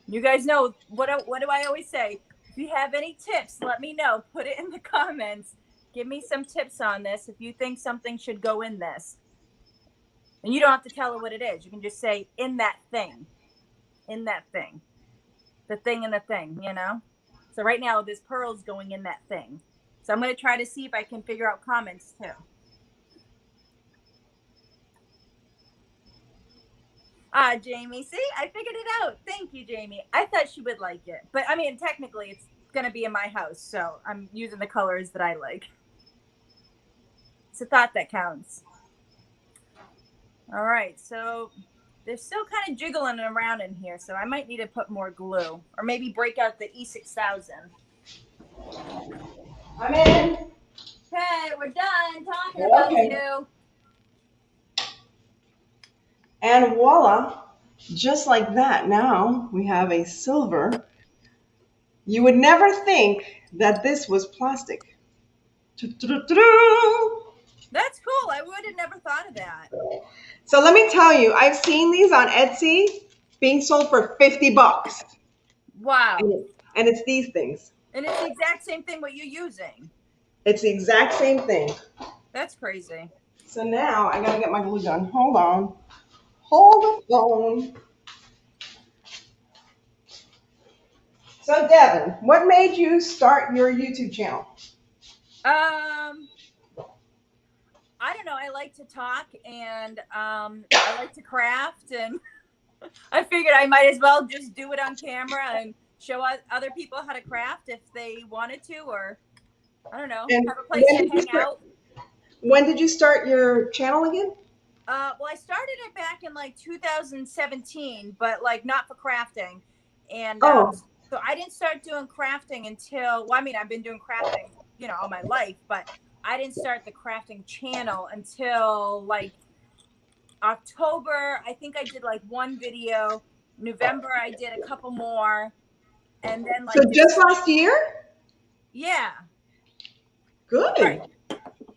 B: You guys know what do I always say? If you have any tips, let me know. Put it in the comments. Give me some tips on this if you think something should go in this. And you don't have to tell her what it is. You can just say, in that thing. In that thing. The thing in the thing, you know? So right now, this pearl's going in that thing. So I'm going to try to see if I can figure out comments too. Jamie, see? I figured it out. Thank you, Jamie. I thought she would like it. But, I mean, technically, it's going to be in my house, so I'm using the colors that I like. It's a thought that counts. All right, so they're still kind of jiggling around in here, so I might need to put more glue. Or maybe break out the E6000.
A: I'm in.
B: Okay, we're done talking about you.
A: And voila, just like that, now we have a silver. You would never think that this was plastic.
B: That's cool. I would have never thought of that.
A: So let me tell you, I've seen these on Etsy being sold for $50.
B: Wow.
A: And it's these things.
B: And it's the exact same thing what you're using.
A: It's the exact same thing.
B: That's crazy.
A: So now I gotta get my glue gun. Hold on. Hold the phone. So Devin, what made you start your YouTube channel?
B: I don't know. I like to talk and I like to craft, and I figured I might as well just do it on camera and show other people how to craft if they wanted to, or I don't know,
A: And
B: have a place to hang out.
A: When did you start your channel again?
B: Well, I started it back in like 2017, but like not for crafting. And so I didn't start doing crafting until, well, I mean, I've been doing crafting, you know, all my life, but I didn't start the crafting channel until like October. I think I did like one video. November, I did a couple more. And then like.
A: So just last year?
B: Yeah.
A: Good.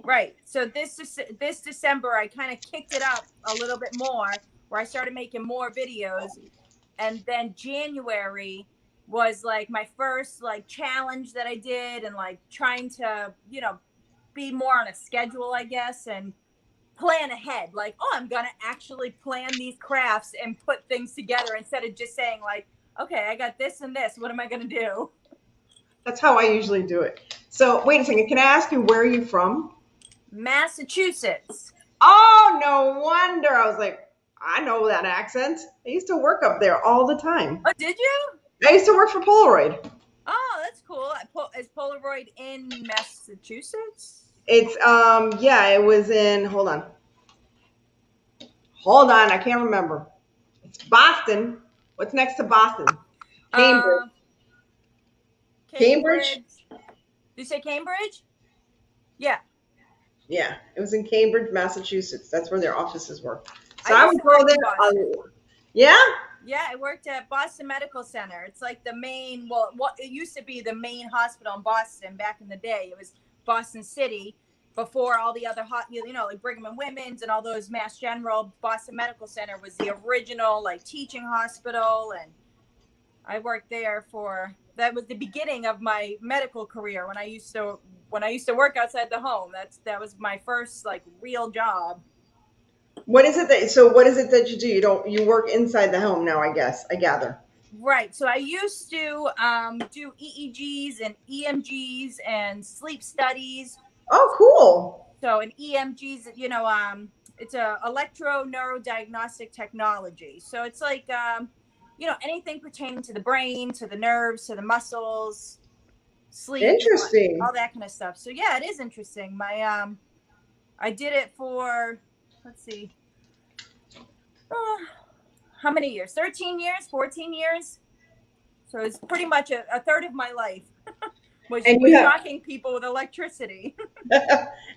B: Right. So this December, I kind of kicked it up a little bit more, where I started making more videos. And then January was like my first like challenge that I did, and like trying to, you know, be more on a schedule, I guess, and plan ahead. Like, oh, I'm going to actually plan these crafts and put things together instead of just saying like, okay, I got this and this. What am I going to do?
A: That's how I usually do it. So wait a second. Can I ask you, where are you from?
B: Massachusetts.
A: Oh, no wonder. I was like, I know that accent. I used to work up there all the time.
B: Oh, did you?
A: I used to work for Polaroid.
B: Oh, that's cool. Is Polaroid in Massachusetts?
A: It's, yeah, it was in, hold on, I can't remember. It's Boston. What's next to Boston? Cambridge. Cambridge?
B: Did you say Cambridge? Yeah.
A: Yeah, it was in Cambridge, Massachusetts. That's where their offices were. So
B: I
A: I would go there. Yeah?
B: Yeah, I worked at Boston Medical Center. It's like the main, well, what it used to be the main hospital in Boston back in the day. It was Boston City before all the other, you know, like Brigham and Women's and all those Mass General. Boston Medical Center was the original like teaching hospital, and I worked there that was the beginning of my medical career when I used to work outside the home. That was my first like real job.
A: What is it that you do? You work inside the home now, I guess. I gather.
B: Right. So I used to do EEGs and EMGs and sleep studies.
A: Oh, cool.
B: So an EMGs, you know, it's a electro-neurodiagnostic technology. So it's like, you know, anything pertaining to the brain, to the nerves, to the muscles, sleep,
A: interesting,
B: all that kind of stuff. So yeah, it is interesting. My I did it for, let's see, how many years? 13 years, 14 years. So it's pretty much a third of my life was shocking people with electricity.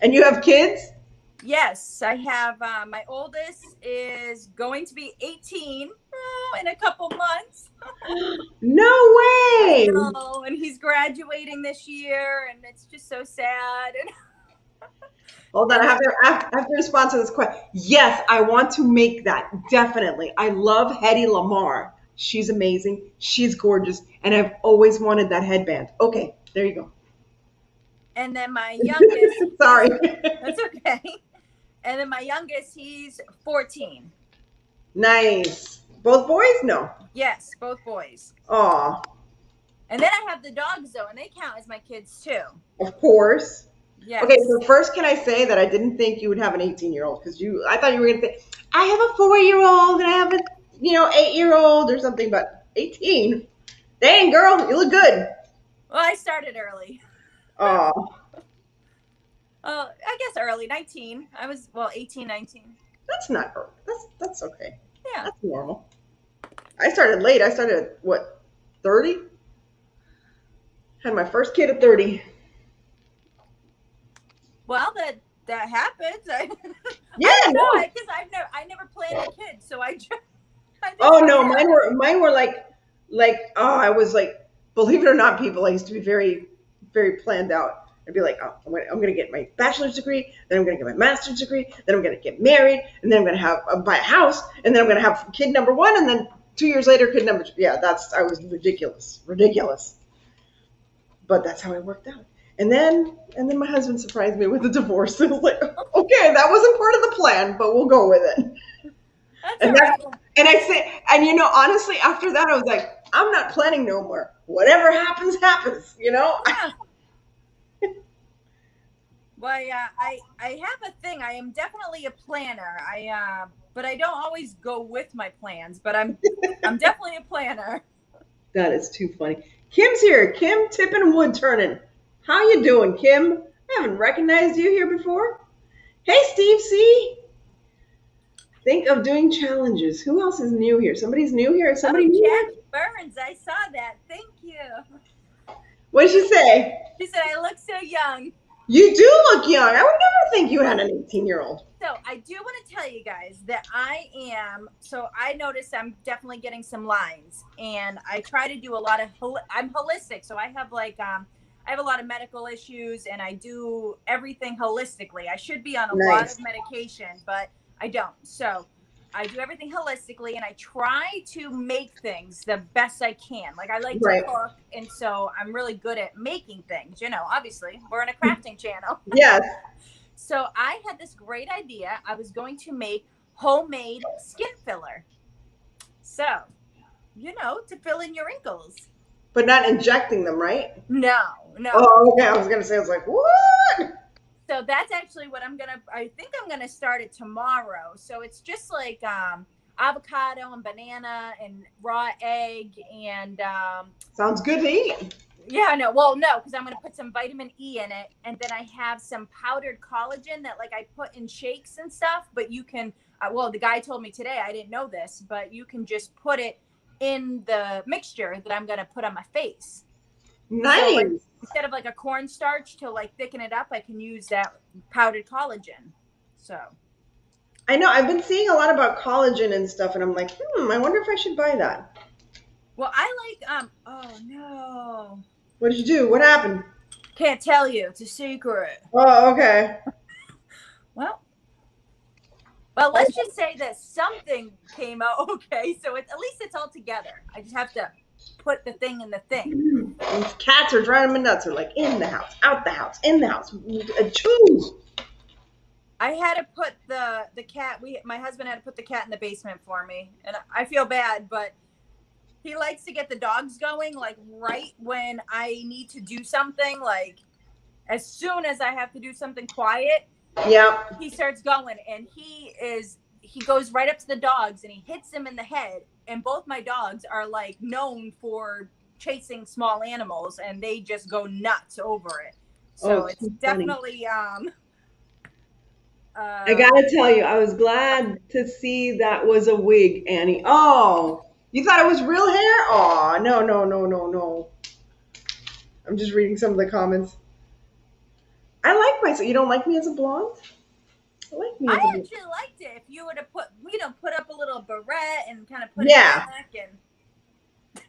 A: And you have kids?
B: Yes, I have. My oldest is going to be 18 in a couple months.
A: No
B: I
A: way.
B: know, and he's graduating this year, and it's just so sad.
A: Hold on,
B: And
A: I have to respond to this question. Yes, I want to make that. Definitely. I love Hedy Lamarr. She's amazing. She's gorgeous. And I've always wanted that headband. Okay, there you go.
B: and then my youngest,
A: Sorry.
B: that's okay. And then my youngest, he's 14.
A: Nice. Both boys? No.
B: Yes, both boys.
A: Aw,
B: And then I have the dogs though, and they count as my kids too.
A: of course.
B: Yes.
A: Okay, so first, can I say that I didn't think you would have an 18-year-old because I thought you were going to say, I have a 4-year-old and I have a 8-year-old or something, but 18. Dang, girl, you look good.
B: Well, I started early.
A: Oh,
B: I guess early, 19. I was 18, 19.
A: that's not early. That's okay.
B: Yeah.
A: That's normal. I started late. I started at what, 30? Had my first kid at 30.
B: Well, that happens.
A: Yeah,
B: I don't know,
A: no.
B: because I never planned a kid, so I just
A: Oh no, mine were like I was like, believe it or not, people, I used to be very, very planned out. I'd be like, oh, I'm gonna get my bachelor's degree, then I'm gonna get my master's degree, then I'm gonna get married, and then I'm gonna buy a house, and then I'm gonna have kid number one, and then 2 years later, kid number two. Yeah, I was ridiculous. But that's how it worked out. And then my husband surprised me with a divorce. I was like, okay, that wasn't part of the plan, but we'll go with it.
B: That's
A: And
B: all right.
A: and I say, and honestly, after that, I was like, I'm not planning no more. Whatever happens, happens.
B: Yeah. Well, I have a thing. I am definitely a planner. But I don't always go with my plans. But I'm definitely a planner.
A: That is too funny. Kim's here. Kim tipping wood turning. How you doing, Kim? I haven't recognized you here before. Hey, Steve C. Think of doing challenges. Who else is new here? Somebody's new here. Somebody new here?
B: Jackie Burns, I saw that. Thank you.
A: What did she say?
B: She said I look so young.
A: You do look young. I would never think you had an 18-year-old.
B: So I do want to tell you guys that I noticed I'm definitely getting some lines, and I try to do a lot of, I'm holistic. So I have I have a lot of medical issues, and I do everything holistically. I should be on a lot of medication, but I don't. So I do everything holistically, and I try to make things the best I can. Like I like to cook, and so I'm really good at making things. Obviously we're in a crafting channel.
A: Yes.
B: So I had this great idea. I was going to make homemade skin filler. So, to fill in your wrinkles.
A: But not injecting them, right?
B: No.
A: Oh, okay. I was going to say, I was like, what?
B: So that's actually what I think I'm going to start it tomorrow. So it's just like avocado and banana and raw egg and.
A: Sounds good to eat.
B: Yeah, no. Well, no, because I'm going to put some vitamin E in it. And then I have some powdered collagen that I put in shakes and stuff. But you can, the guy told me today, I didn't know this, but you can just put it in the mixture that I'm going to put on my face.
A: Nice.
B: So instead of a cornstarch to thicken it up, I can use that powdered collagen. So.
A: I know. I've been seeing a lot about collagen and stuff. And I'm like, I wonder if I should buy that.
B: Well, I oh no.
A: What did you do? What happened?
B: Can't tell you. It's a secret.
A: Oh, okay.
B: Well, let's just say that something came out okay. So at least it's all together. I just have to put the thing in the thing.
A: These cats are driving me nuts. They're like, in the house, out the house, in the house. Choose.
B: I had to put the cat. My husband had to put the cat in the basement for me, and I feel bad, but. He likes to get the dogs going right when I need to do something, as soon as I have to do something quiet.
A: Yeah.
B: He starts going, and he goes right up to the dogs and he hits them in the head. And both my dogs are known for chasing small animals, and they just go nuts over it. So it's definitely
A: I gotta tell you, I was glad to see that was a wig, Annie. Oh. You thought it was real hair? Aw, no. I'm just reading some of the comments. I like myself. You don't like me as a blonde? I like
B: I
A: MOVAVI.
B: actually liked it. If you would have put up a little barrette and kind of put it
A: Yeah.
B: back and.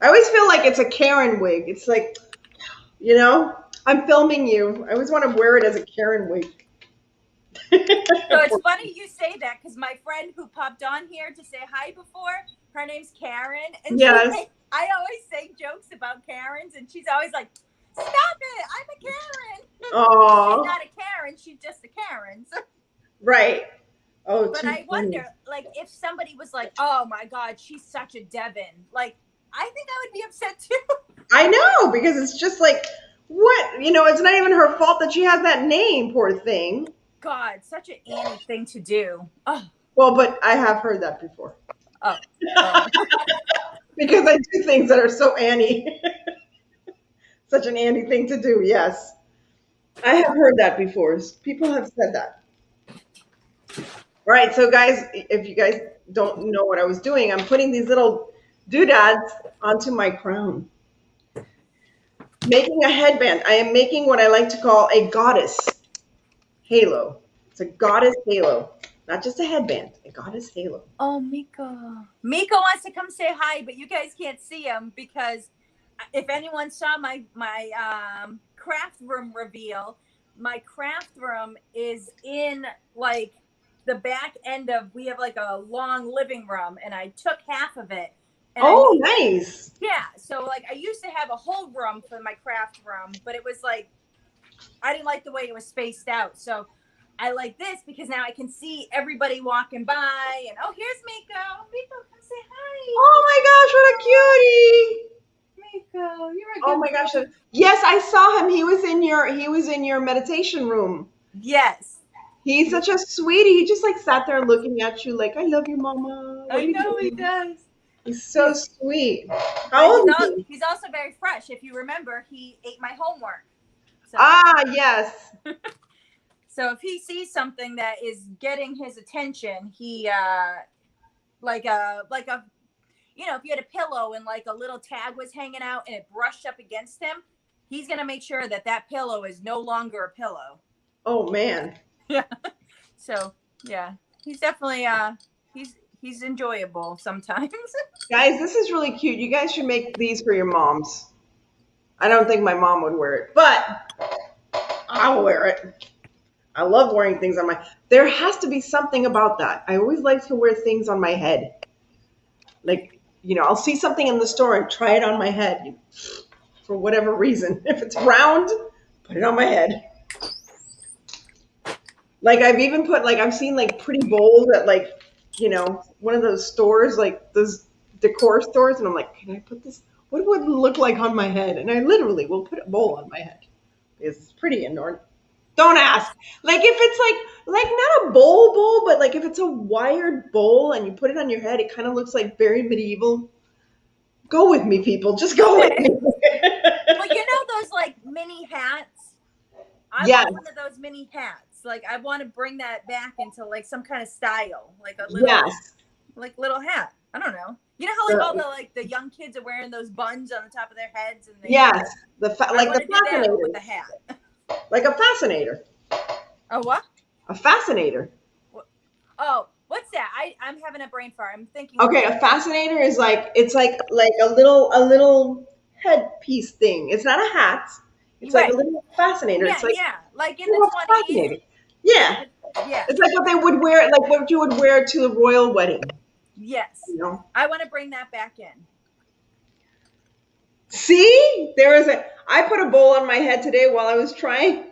A: I always feel like it's a Karen wig. It's like, I'm filming you. I always want to wear it as a Karen wig.
B: So it's funny you say that because my friend who popped on here to say hi before, her name's Karen, and
A: Yes.
B: I always say jokes about Karens, and she's always like, "Stop it! I'm a Karen." She's
A: Aw.
B: not a Karen; she's just a Karen. So,
A: Right. Oh,
B: but
A: too
B: I
A: funny.
B: wonder, like, if somebody was like, "Oh my God, she's such a Devin," like, I think I would be upset too.
A: I know, because it's just like, what? It's not even her fault that she has that name, poor thing.
B: God, such an Annie thing to do. Oh,
A: Well, but I have heard that before.
B: oh, oh.
A: Because I do things that are so Annie. Such an Annie thing to do, yes. I have heard that before. People have said that. Right, so guys, if you guys don't know what I was doing, I'm putting these little doodads onto my crown. Making a headband. I am making what I like to call a goddess halo. It's a goddess halo, not just a headband, a goddess halo.
B: Oh, Miko. Miko wants to come say hi, but you guys can't see him because if anyone saw my craft room reveal, my craft room is in like the back end of, we have like a long living room, and I took half of it. And
A: Oh, nice.
B: yeah, so like I used to have a whole room for my craft room, but it was like I didn't like the way it was spaced out. So I like this because now I can see everybody walking by, and oh, here's Miko. Miko, come say hi.
A: Oh my gosh, what a cutie.
B: Miko, you're a good
A: Oh my gosh.
B: boy.
A: Yes, I saw him. He was in your meditation room.
B: Yes.
A: He's such a sweetie. He just like sat there looking at you like, I love you, mama. What
B: I
A: are you
B: know he
A: doing?
B: does.
A: He's so sweet.
B: But
A: How old is he?
B: he's also very fresh. If you remember, he ate my homework. So,
A: Ah, yes.
B: so if he sees something that is getting his attention, he like a if you had a pillow and like a little tag was hanging out and it brushed up against him, he's gonna make sure that that pillow is no longer a pillow.
A: Oh man.
B: Yeah. So yeah, he's definitely he's enjoyable sometimes.
A: Guys, this is really cute. You guys should make these for your moms. I don't think my mom would wear it, but I'll wear it. I love wearing things on my. There has to be something about that. I always like to wear things on my head. Like, I'll see something in the store and try it on my head for whatever reason. If it's round, put it on my head. Like I've even put I've seen like pretty bowls at one of those stores, like those decor stores, and I'm like, can I put this? What would it look like on my head? And I literally will put a bowl on my head because it's pretty adorned. Don't ask. Like if it's like not a bowl, but like if it's a wired bowl and you put it on your head, it kind of looks like very medieval. Go with me, people. Just go with me.
B: Well, those like mini hats. I
A: Yes.
B: want one of those mini hats. Like I want to bring that back into like some kind of style, like a little
A: Yes.
B: like little hat. I don't know. You know how like all the young kids are wearing those buns on the top of their heads, and
A: yes,
B: like the fascinator with the hat.
A: Like a fascinator.
B: A what?
A: A fascinator.
B: Oh, what's that? I'm having a brain fart. I'm thinking.
A: Okay, a fascinator is it's like a little headpiece thing. It's not a hat. It's like a little fascinator.
B: Yeah,
A: it's like
B: like in the 20s.
A: Yeah.
B: Yeah.
A: It's like what they would wear, like what you would wear to a royal wedding.
B: Yes. I want to bring that back in.
A: See? I put a bowl on my head today while I was trying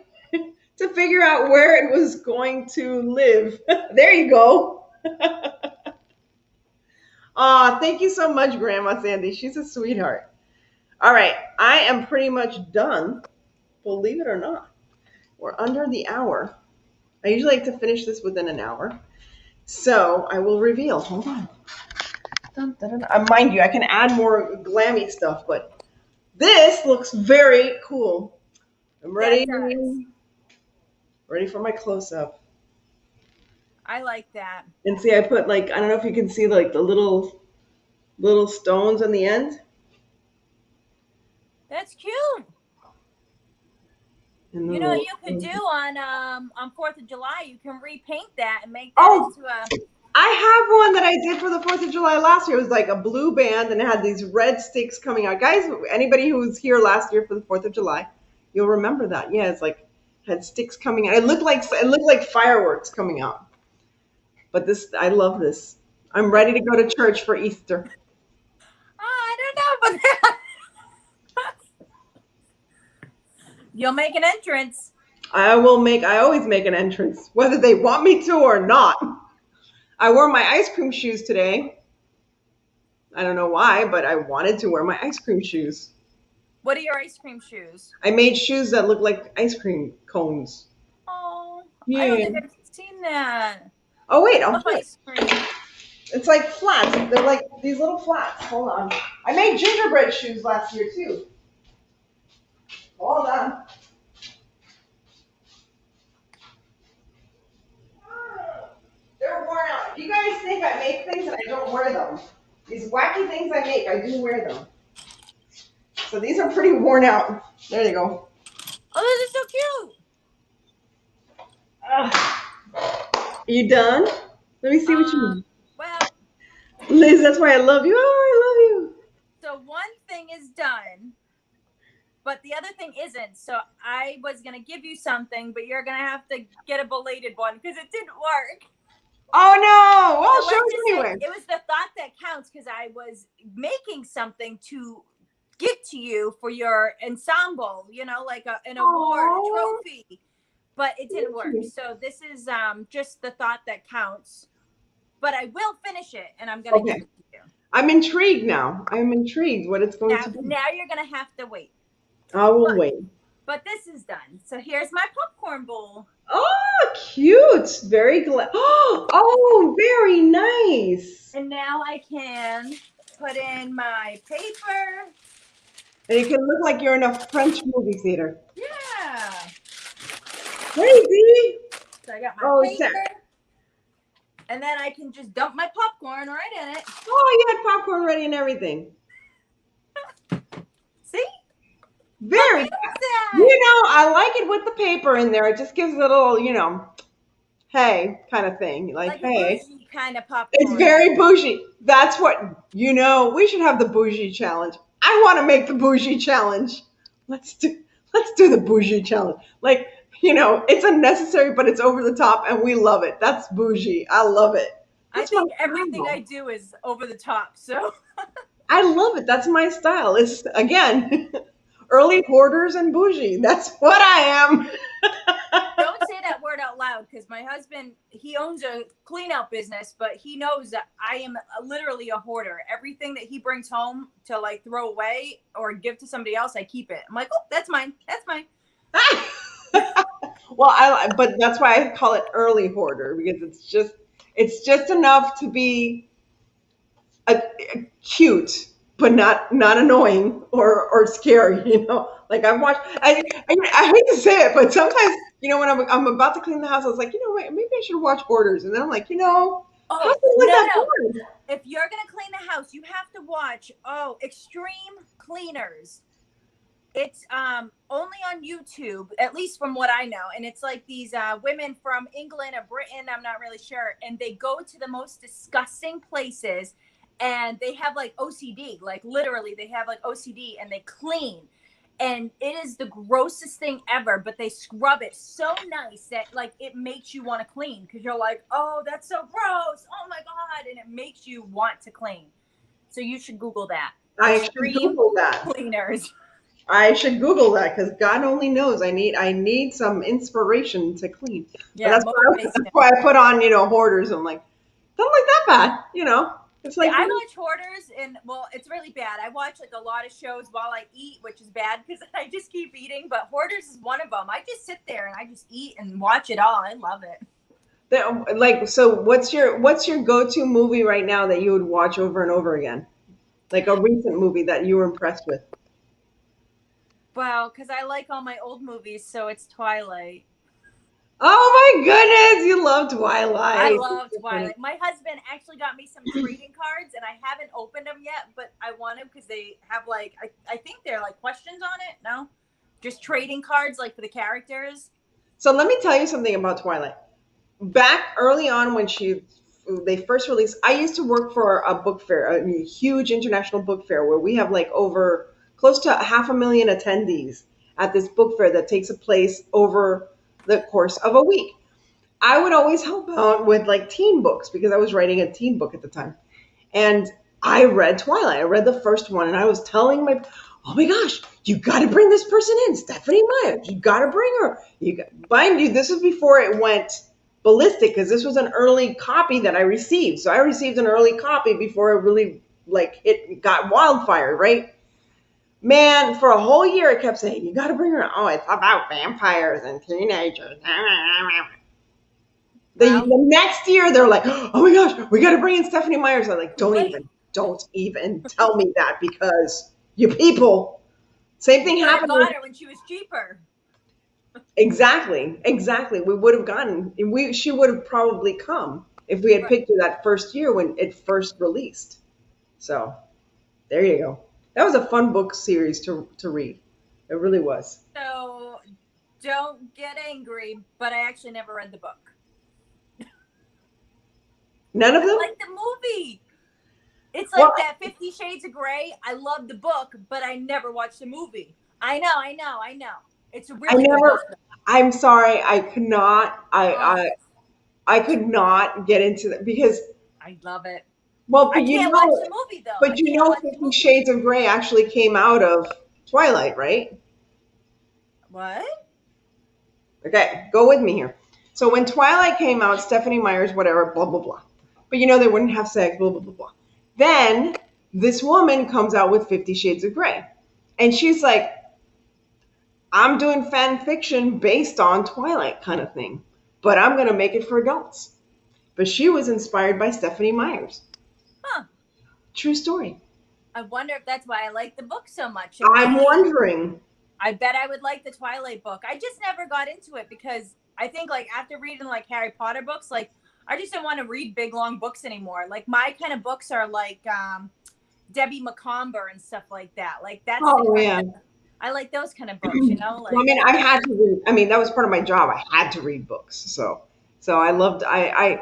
A: to figure out where it was going to live. There you go. Aw, thank you so much, Grandma Sandy. She's a sweetheart. All right, I am pretty much done. Believe it or not, we're under the hour. I usually like to finish this within an hour. So I will reveal. Hold on. Dun, dun, dun. Mind you, I can add more glammy stuff, but this looks very cool. I'm ready. Ready for my close-up.
B: I like that.
A: And see, I put I don't know if you can see the little stones on the end.
B: That's cute.
A: in the
B: You know what
A: little.
B: you could do on 4th of July? You can repaint that and make that
A: Oh,
B: into a.
A: I have one that I did for the 4th of July last year. It was like a blue band and it had these red sticks coming out. Guys, anybody who was here last year for the 4th of July, you'll remember that. Yeah, it's like had sticks coming out. It looked like fireworks coming out. But this, I love this. I'm ready to go to church for Easter.
B: Oh, I don't know, but you'll make an entrance.
A: I always make an entrance, whether they want me to or not. I wore my ice cream shoes today. I don't know why, but I wanted to wear my ice cream shoes.
B: What are your ice cream shoes?
A: I made shoes that look like ice cream cones.
B: Oh, I don't
A: Yeah.
B: think I've seen that.
A: Oh wait,
B: I
A: I'll
B: love
A: put.
B: ice cream.
A: It's like flats. They're like these little flats. Hold on. I made gingerbread shoes last year too. Hold on. They're worn out. You guys think I make things and I don't wear them. These wacky things I make, I do wear them. So these are pretty worn out. There you go.
B: Oh, those are so cute.
A: Are you done? Let me see what you.
B: Well,
A: Liz, that's why I love you. Oh, I love you.
B: so one thing is done, but the other thing isn't. So I was gonna give you something, but you're gonna have to get a belated one because it didn't work.
A: Oh no! Well,
B: So
A: show
B: let's
A: us
B: just say
A: anyway.
B: it was the thought that counts because I was making something to give to you for your ensemble, you know, like an award, a
A: Aww.
B: trophy, but it didn't work. So this is just the thought that counts. But I will finish it, and I'm gonna give
A: Okay.
B: it to you.
A: I'm intrigued now. I'm intrigued what it's going
B: Now,
A: to be.
B: now you're gonna have to wait.
A: I will wait.
B: But this is done. So here's my popcorn bowl.
A: Oh, cute. Very glad. Oh, very nice.
B: And now I can put in my paper.
A: And it can look like you're in a French movie theater.
B: Yeah.
A: Crazy.
B: So I got my
A: Oh,
B: paper. And then I can just dump my popcorn right in it.
A: Oh, you had popcorn ready and everything.
B: See?
A: Very. I like it with the paper in there. It just gives a little, hey, kind of thing. Like,
B: a
A: hey.
B: bougie kind of popcorn.
A: It's very bougie. That's what, we should have the bougie challenge. I want to make the bougie challenge. Let's do the bougie challenge. Like, it's unnecessary, but it's over the top and we love it. That's bougie. I love it.
B: I think everything I do is over the top. So
A: I love it. That's my style. It's, again, early hoarders and bougie. That's what I am.
B: don't say that word out loud because my husband, he owns a clean out business, but he knows that I am literally a hoarder. Everything that he brings home to like throw away or give to somebody else, I keep it. I'm like, oh, that's mine. That's mine.
A: Well, but that's why I call it early hoarder because it's just enough to be cute, but not annoying or scary. Like I've watched. I hate to say it, but sometimes when I'm about to clean the house, I was like, what, maybe I should watch Hoarders, and then I'm like, how can I let that bored?
B: If you're gonna clean the house, you have to watch Extreme Cleaners. It's only on YouTube, at least from what I know, and it's like these women from England or Britain, I'm not really sure, and they go to the most disgusting places, and they have like OCD, like literally they have like OCD, and they clean, and it is the grossest thing ever, but they scrub it so nice that like it makes you want to clean because you're like, oh, that's so gross, oh my god, and it makes you want to clean. So you should Google that.
A: I should Google that.
B: Cleaners.
A: I should Google that because God only knows I need some inspiration to clean. Yeah, that's why I put on Hoarders. I'm like, don't look that bad. It's like
B: I watch Hoarders, and well, it's really bad. I watch like a lot of shows while I eat, which is bad because I just keep eating. But Hoarders is one of them. I just sit there and I just eat and watch it all. I love it.
A: Like, so what's your go-to movie right now that you would watch over and over again? Like a recent movie that you were impressed with?
B: Well, because I like all my old movies, so it's Twilight.
A: Oh my goodness, you love Twilight.
B: I love Twilight. My husband actually got me some trading cards, and I haven't opened them yet, but I want them because they have like, I think they're like questions on it. No? just trading cards like for the characters.
A: So let me tell you something about Twilight. Back early on when they first released, I used to work for a book fair, a huge international book fair where we have like over close to 500,000 attendees at this book fair that takes place over the course of a week. I would always help out with like teen books because I was writing a teen book at the time. And I read Twilight. I read the first one and I was telling oh my gosh, you got to bring this person in, Stephanie Meyer. You got to bring her. Mind you, this was before it went ballistic because this was an early copy that I received. So I received an early copy before it really like it got wildfire, right? Man, for a whole year it kept saying, you got to bring her. Oh, it's about vampires and teenagers. The next year, they're like, oh my gosh, we got to bring in Stephanie Myers. I'm like, don't even tell me that because you people. Same thing happened.
B: I got her when she was cheaper.
A: Exactly. We would have gotten. She would have probably come if we had picked her that first year when it first released. So, there you go. That was a fun book series to read. It really was.
B: So, don't get angry, but I actually never read the book.
A: None of them?
B: I like the movie. It's like that 50 Shades of Grey. I love the book, but I never watched the movie. I know. It's a really good book.
A: I'm sorry, I could not. I could not get into that because
B: I love it.
A: Well, but
B: I can't watch the movie though.
A: But you know, 50 Shades of Grey actually came out of Twilight, right?
B: What?
A: Okay, go with me here. So when Twilight came out, Stephanie Myers, whatever, blah blah blah. But you know they wouldn't have sex, blah blah blah blah. Then this woman comes out with 50 Shades of Grey, and she's like, I'm doing fan fiction based on Twilight kind of thing, but I'm going to make it for adults. But she was inspired by Stephanie Myers.
B: Huh.
A: True story.
B: I wonder if that's why I like the book so much.
A: I'm wondering.
B: I bet I would like the Twilight book. I just never got into it because I think like after reading like Harry Potter books, like I just didn't want to read big, long books anymore. Like my kind of books are like Debbie McComber and stuff like that. Like that's I like those kind of books, you know? Like,
A: well, I mean, I had to read. I mean, that was part of my job. I had to read books. So I loved, I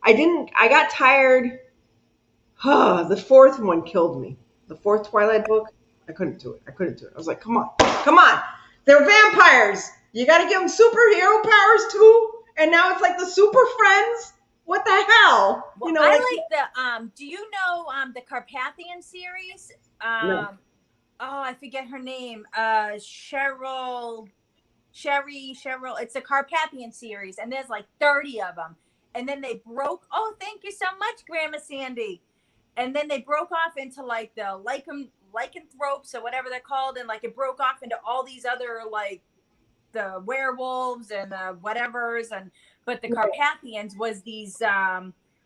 A: got tired. The fourth one killed me. The fourth Twilight book, I couldn't do it. I was like, come on. They're vampires. You got to give them superhero powers too. And now it's like the super friends. What the hell?
B: Well, you know, I like the, do you know the Carpathian series?
A: No.
B: Oh, I forget her name. Cheryl. It's a Carpathian series, and there's like 30 of them. And then they broke. Oh, thank you so much, Grandma Sandy. And then they broke off into like the lycanthropes or whatever they're called, and like it broke off into all these other like the werewolves and the whatevers. But the Carpathians was these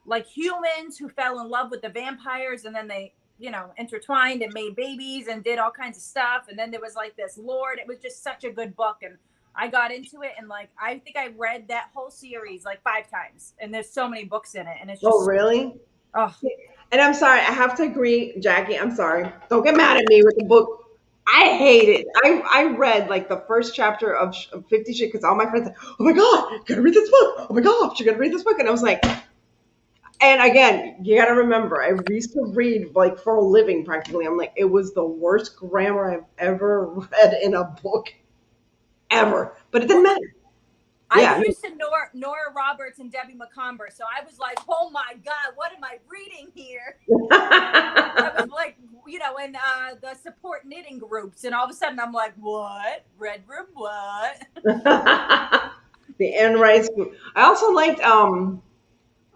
B: like humans who fell in love with the vampires, and then they, you know, intertwined and made babies and did all kinds of stuff. And then there was like this lord. It was just such a good book. And I got into it. And like, I think I read that whole series like 5 times. And there's so many books in it. And it's just.
A: Oh, really?
B: Oh.
A: And I'm sorry. I have to agree, Jackie. I'm sorry. Don't get mad at me with the book. I hate it. I read like the first chapter of 50 Shades because all my friends said, oh my God, you gotta read this book. Oh my gosh, you gotta read this book. And I was like, and again, you got to remember, I used to read like for a living practically. I'm like, it was the worst grammar I've ever read in a book ever. But it didn't matter.
B: I used to Nora Roberts and Debbie McComber. So I was like, oh my God, what am I reading here? I was like, you know, in the support knitting groups. And all of a sudden I'm like, what? Red Room, what?
A: The Anne Rice group. I also liked,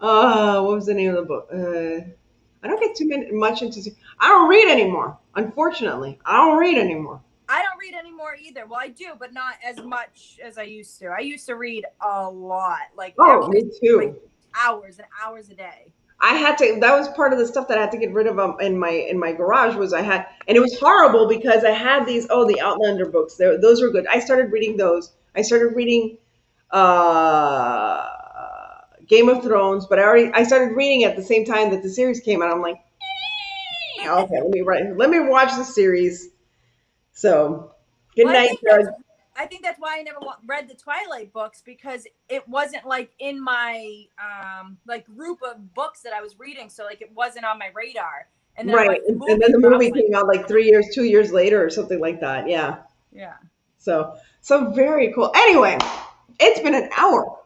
A: what was the name of the book? I don't get much into. I don't read anymore. Unfortunately, I don't read anymore.
B: I don't read anymore either. Well, I do, but not as much as I used to. I used to read a lot, like
A: me too,
B: like hours and hours a day.
A: I had to. That was part of the stuff that I had to get rid of in my garage. Was I had, and it was horrible because I had these. Oh, the Outlander books. Those were good. I started reading those. I started reading. Game of Thrones, but I started reading at the same time that the series came out. I'm like, okay, let me watch the series. So Good
B: Well,
A: night, Doug.
B: I think that's why I never read the Twilight books, because it wasn't like in my like group of books that I was reading, so like it wasn't on my radar. And then I
A: Right.
B: watched the
A: And then
B: movie,
A: the
B: so I was
A: movie
B: like,
A: came out like 3 years, 2 years later or something like that. Yeah.
B: yeah.
A: So very cool. Anyway, it's been an hour.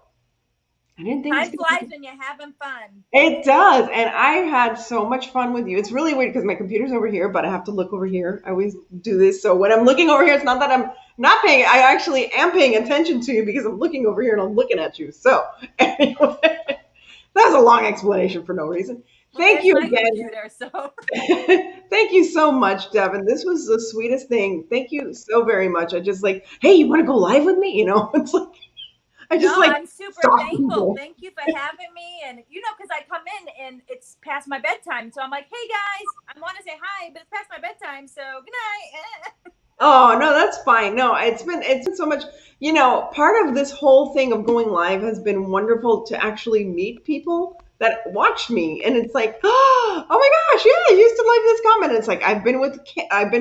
A: I didn't think
B: Time
A: it was
B: flies when you're having fun.
A: It does. And I had so much fun with you. It's really weird because my computer's over here, but I have to look over here. I always do this. So when I'm looking over here, it's not that I'm not paying, I actually am paying attention to you because I'm looking over here and I'm looking at you. So anyway, that was a long explanation for no reason.
B: Well,
A: Thank
B: there's
A: you
B: my
A: again.
B: computer, so
A: Thank you so much, Devin. This was the sweetest thing. Thank you so very much. I just like, hey, you want to go live with me? It's like, I
B: no,
A: just like
B: I'm super
A: stalk
B: thankful.
A: people.
B: Thank you for having me. And because I come in and it's past my bedtime, so I'm like, hey guys, I want to say hi, but it's past my bedtime, so good night.
A: Oh no, that's fine. No, it's been so much. Part of this whole thing of going live has been wonderful to actually meet people that watch me, and it's like, oh my gosh, yeah, I used to like this comment. It's like I've been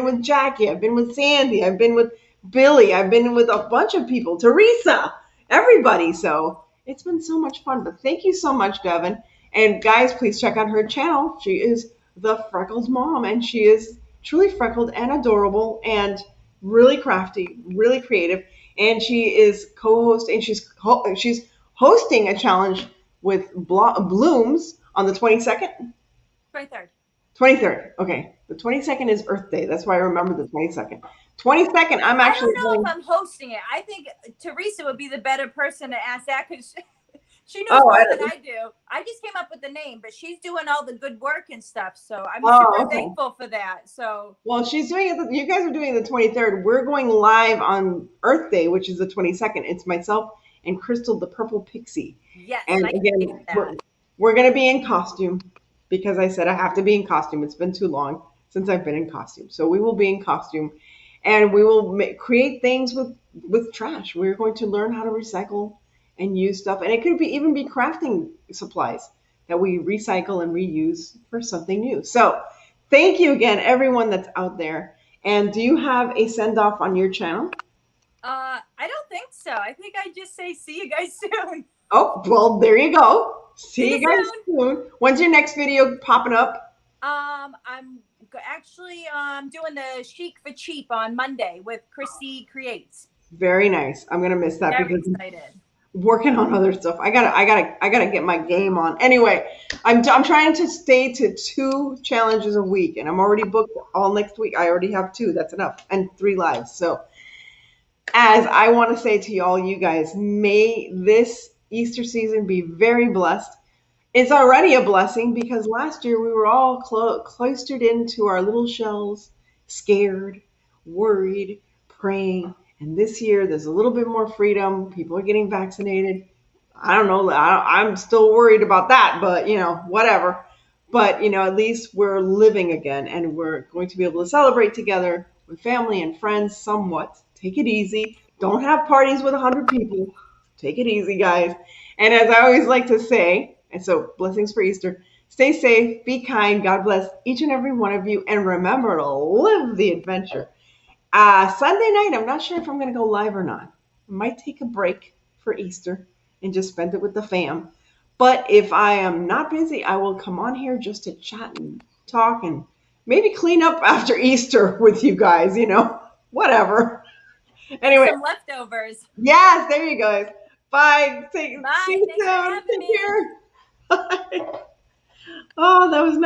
A: with Jackie, I've been with Sandy, I've been with Billy, I've been with a bunch of people, Teresa, everybody. So it's been so much fun. But thank you so much, Devin. And guys, please check out her channel. She is the Freckles Mom, and she is truly freckled and adorable and really crafty, really creative. And she is co-hosting. She's hosting a challenge with Blooms on the 22nd.
B: 23rd.
A: 23rd. Okay. The 22nd is Earth Day. That's why I remember the 22nd. 22nd, I'm
B: I
A: actually
B: don't know if
A: going.
B: I'm hosting it. I think Teresa would be the better person to ask that, because she knows
A: Oh,
B: more than I do. I just came up with the name, but she's doing all the good work and stuff. So I'm super
A: okay.
B: thankful for that. So
A: Well, she's doing it. You guys are doing the 23rd. We're going live on Earth Day, which is the 22nd. It's myself and Crystal, the purple pixie.
B: yes,
A: And
B: I can
A: again,
B: take that.
A: we're going to be in costume because I said I have to be in costume. It's been too long since I've been in costume. So we will be in costume and we will create things with trash. We're going to learn how to recycle and use stuff. And it could even be crafting supplies that we recycle and reuse for something new. So thank you again, everyone that's out there. And do you have a send off on your channel?
B: I don't think so. I think I just say see you guys soon.
A: Oh, well, there you go.
B: See
A: See
B: you
A: you guys
B: soon.
A: soon. When's your next video popping up?
B: I'm actually doing the Chic for Cheap on Monday with Chrissy Creates.
A: Very nice. I'm gonna miss that
B: Very
A: because I'm
B: excited.
A: working on other stuff. I gotta get my game on. Anyway, I'm trying to stay to 2 challenges a week, and I'm already booked all next week. I already have 2. That's enough, and 3 lives. So, as I want to say to all you guys, may this Easter season be very blessed. It's already a blessing because last year we were all cloistered into our little shells, scared, worried, praying. And this year there's a little bit more freedom. People are getting vaccinated. I don't know. I'm still worried about that, but whatever. But at least we're living again and we're going to be able to celebrate together with family and friends somewhat. Take it easy. Don't have parties with 100 people. Take it easy, guys. And as I always like to say, and so blessings for Easter, stay safe, be kind, God bless each and every one of you, and remember to live the adventure. Sunday night, I'm not sure if I'm going to go live or not. I might take a break for Easter and just spend it with the fam. But if I am not busy, I will come on here just to chat and talk and maybe clean up after Easter with you guys, whatever.
B: Make
A: Anyway,
B: some leftovers.
A: yes, there you go. Bye. See
B: Bye.
A: you
B: Thanks for
A: soon.
B: having
A: Take
B: me.
A: care. Bye. Oh, that was nice.